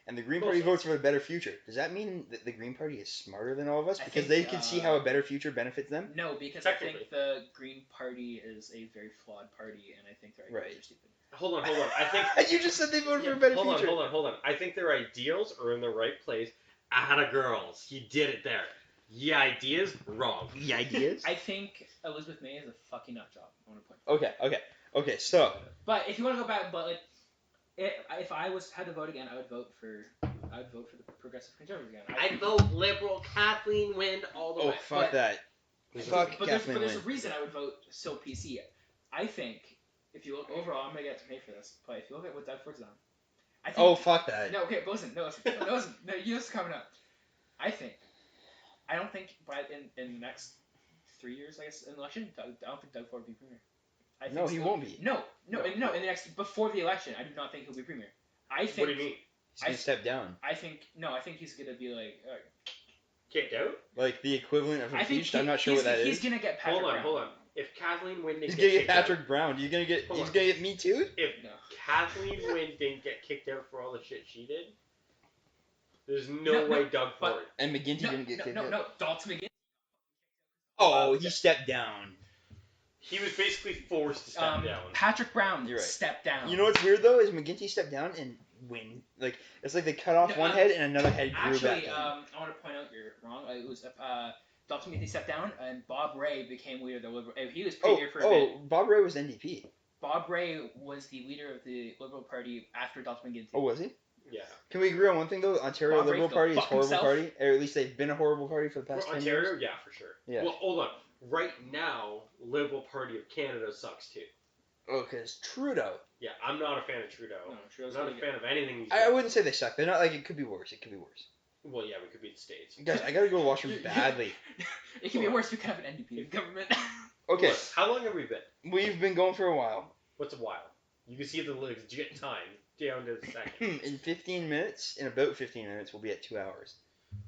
and the Green Party votes for a better future, does that mean that the Green Party is smarter than all of us because they can see how a better future benefits them? No, because I think the Green Party is a very flawed party, and I think their ideals are stupid. Hold on. I think you just said they voted for a better future. Hold on. I think their ideals are in the right place. Atta girls, you did it there. Yeah, ideas wrong. The ideas? I think Elizabeth May is a fucking nut job. I want to point. Okay. So. But if you want to go back, if I had to vote again, I would vote for the Progressive Conservatives again. I'd vote Liberal Kathleen Wynne all the way. Oh fuck that. Fuck Kathleen But there's Wynne. a reason I would vote still PC. I think if you look overall, I'm gonna get paid for this. But if you look at what Doug Ford's done, I think. Oh fuck that. No, okay, but listen. No, you know what's coming up. I don't think, but in the next 3 years, I guess, in the election, I don't think Doug Ford will be premier. No, he won't be. No. In the next before the election, I do not think he'll be premier. I think. What do you mean? He's gonna step down. I think he's gonna be like. Kicked out? Like the equivalent of impeached. I'm not sure what that is. He's gonna get Patrick Brown. Hold on. If Kathleen Wynne didn't He's get gonna get kicked Patrick out, Brown. He's gonna get Me Too? If Kathleen Wynne didn't get kicked out for all the shit she did, there's no way Doug Ford. And McGuinty didn't get kicked out. No, Dalton McGuinty. Oh, he stepped down. He was basically forced to step down. Patrick Brown You're right. stepped down. You know what's weird though is McGuinty stepped down and Wynne it's like they cut off one head and another head grew back. Actually, I want to point out you're wrong. It was Dalton McGuinty stepped down and Bob Rae became leader of the Liberal. He was premier for a bit. Bob Rae was NDP. Bob Rae was the leader of the Liberal Party after Dalton McGuinty. Oh, was he? Yeah. Can we agree on one thing though? Ontario Bob Liberal Rae Party is a horrible himself. party, or at least they've been a horrible party for the past 10 Ontario, years. yeah, for sure. Yeah. Well, hold on. Right now, Liberal Party of Canada sucks too. Oh, because Trudeau. Yeah, I'm not a fan of Trudeau. No, Trudeau's I'm not a fan of anything he's I doing. wouldn't say they suck. They're not like it could be worse. It could be worse. Well, yeah, we could be the States. Guys, I gotta go to the washroom badly. It can be worse. We could have an NDP government. Okay. Look, how long have we been? We've been going for a while. What's a while? You can see the legit time down to the second. In about 15 minutes, we'll be at 2 hours.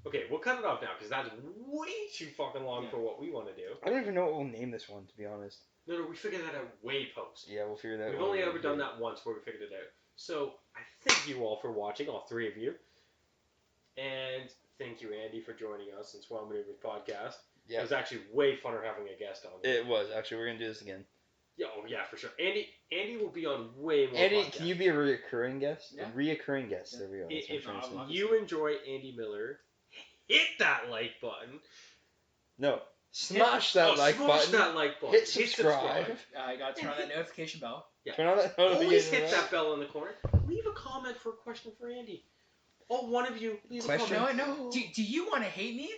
Okay, we'll cut it off now because that's way too fucking long for what we want to do. I don't even know what we'll name this one, to be honest. No, we figured that out way post. Yeah, we'll figure that out. We've only ever done that once where we figured it out. So, I thank you all for watching, all three of you. And thank you, Andy, for joining us in Swell Maneuvers podcast. Yeah. It was actually way funner having a guest on. It was. Actually, we're going to do this again. Yeah, oh yeah, for sure. Andy will be on way more Andy, podcasts. can you be a reoccurring guest? Yeah. A reoccurring guest. Yeah. There we go. That's If what I'm trying to say. obviously. you enjoy Andy Miller, hit that like button. No. Smash that like smash button. that like button. Hit subscribe. I got to turn on that notification bell. Yeah. Turn on that Always notification hit bell. that bell in the corner. Leave a comment for a question for Andy. Oh, one of you leave Question? a comment. No. Do you want to hate me?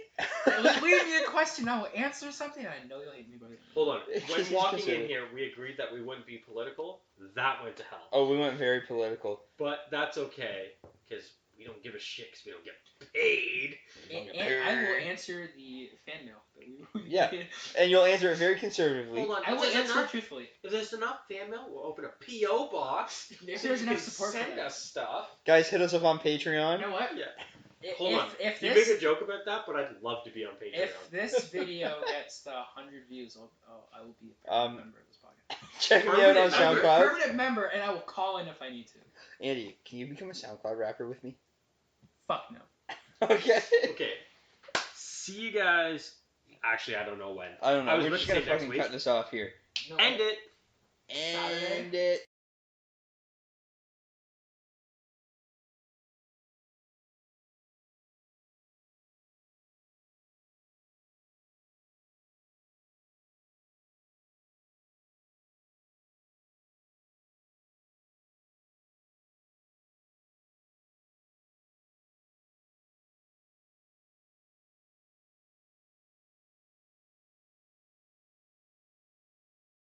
Leave me a question. I will answer something. I know you'll hate me, but Hold on. Because When he's walking in considerate. here, we agreed that we wouldn't be political. That went to hell. Oh, we went very political. But that's okay, because we don't give a shit because we don't get paid. and I will answer the fan mail that we Yeah. And you'll answer it very conservatively. Hold on. I will If there's answer enough- truthfully. If there's enough fan mail, we'll open a P.O. box. If so there's you enough can support for send that. us stuff. Guys, hit us up on You Patreon. know what? Yeah. If, Hold on. If You this, make a joke about that, but I'd love to be on Patreon. if this video gets the 100 views, I will be a permanent member of this podcast. Check me out on Permanent member. SoundCloud. Permanent member, and I will call in if I need to. Andy, can you become a SoundCloud rapper with me? Fuck no. Okay. Okay. See you guys. Actually, I don't know when. I don't know. I was We're about just to gonna say next fucking week. cut this off here. No. End it. End it.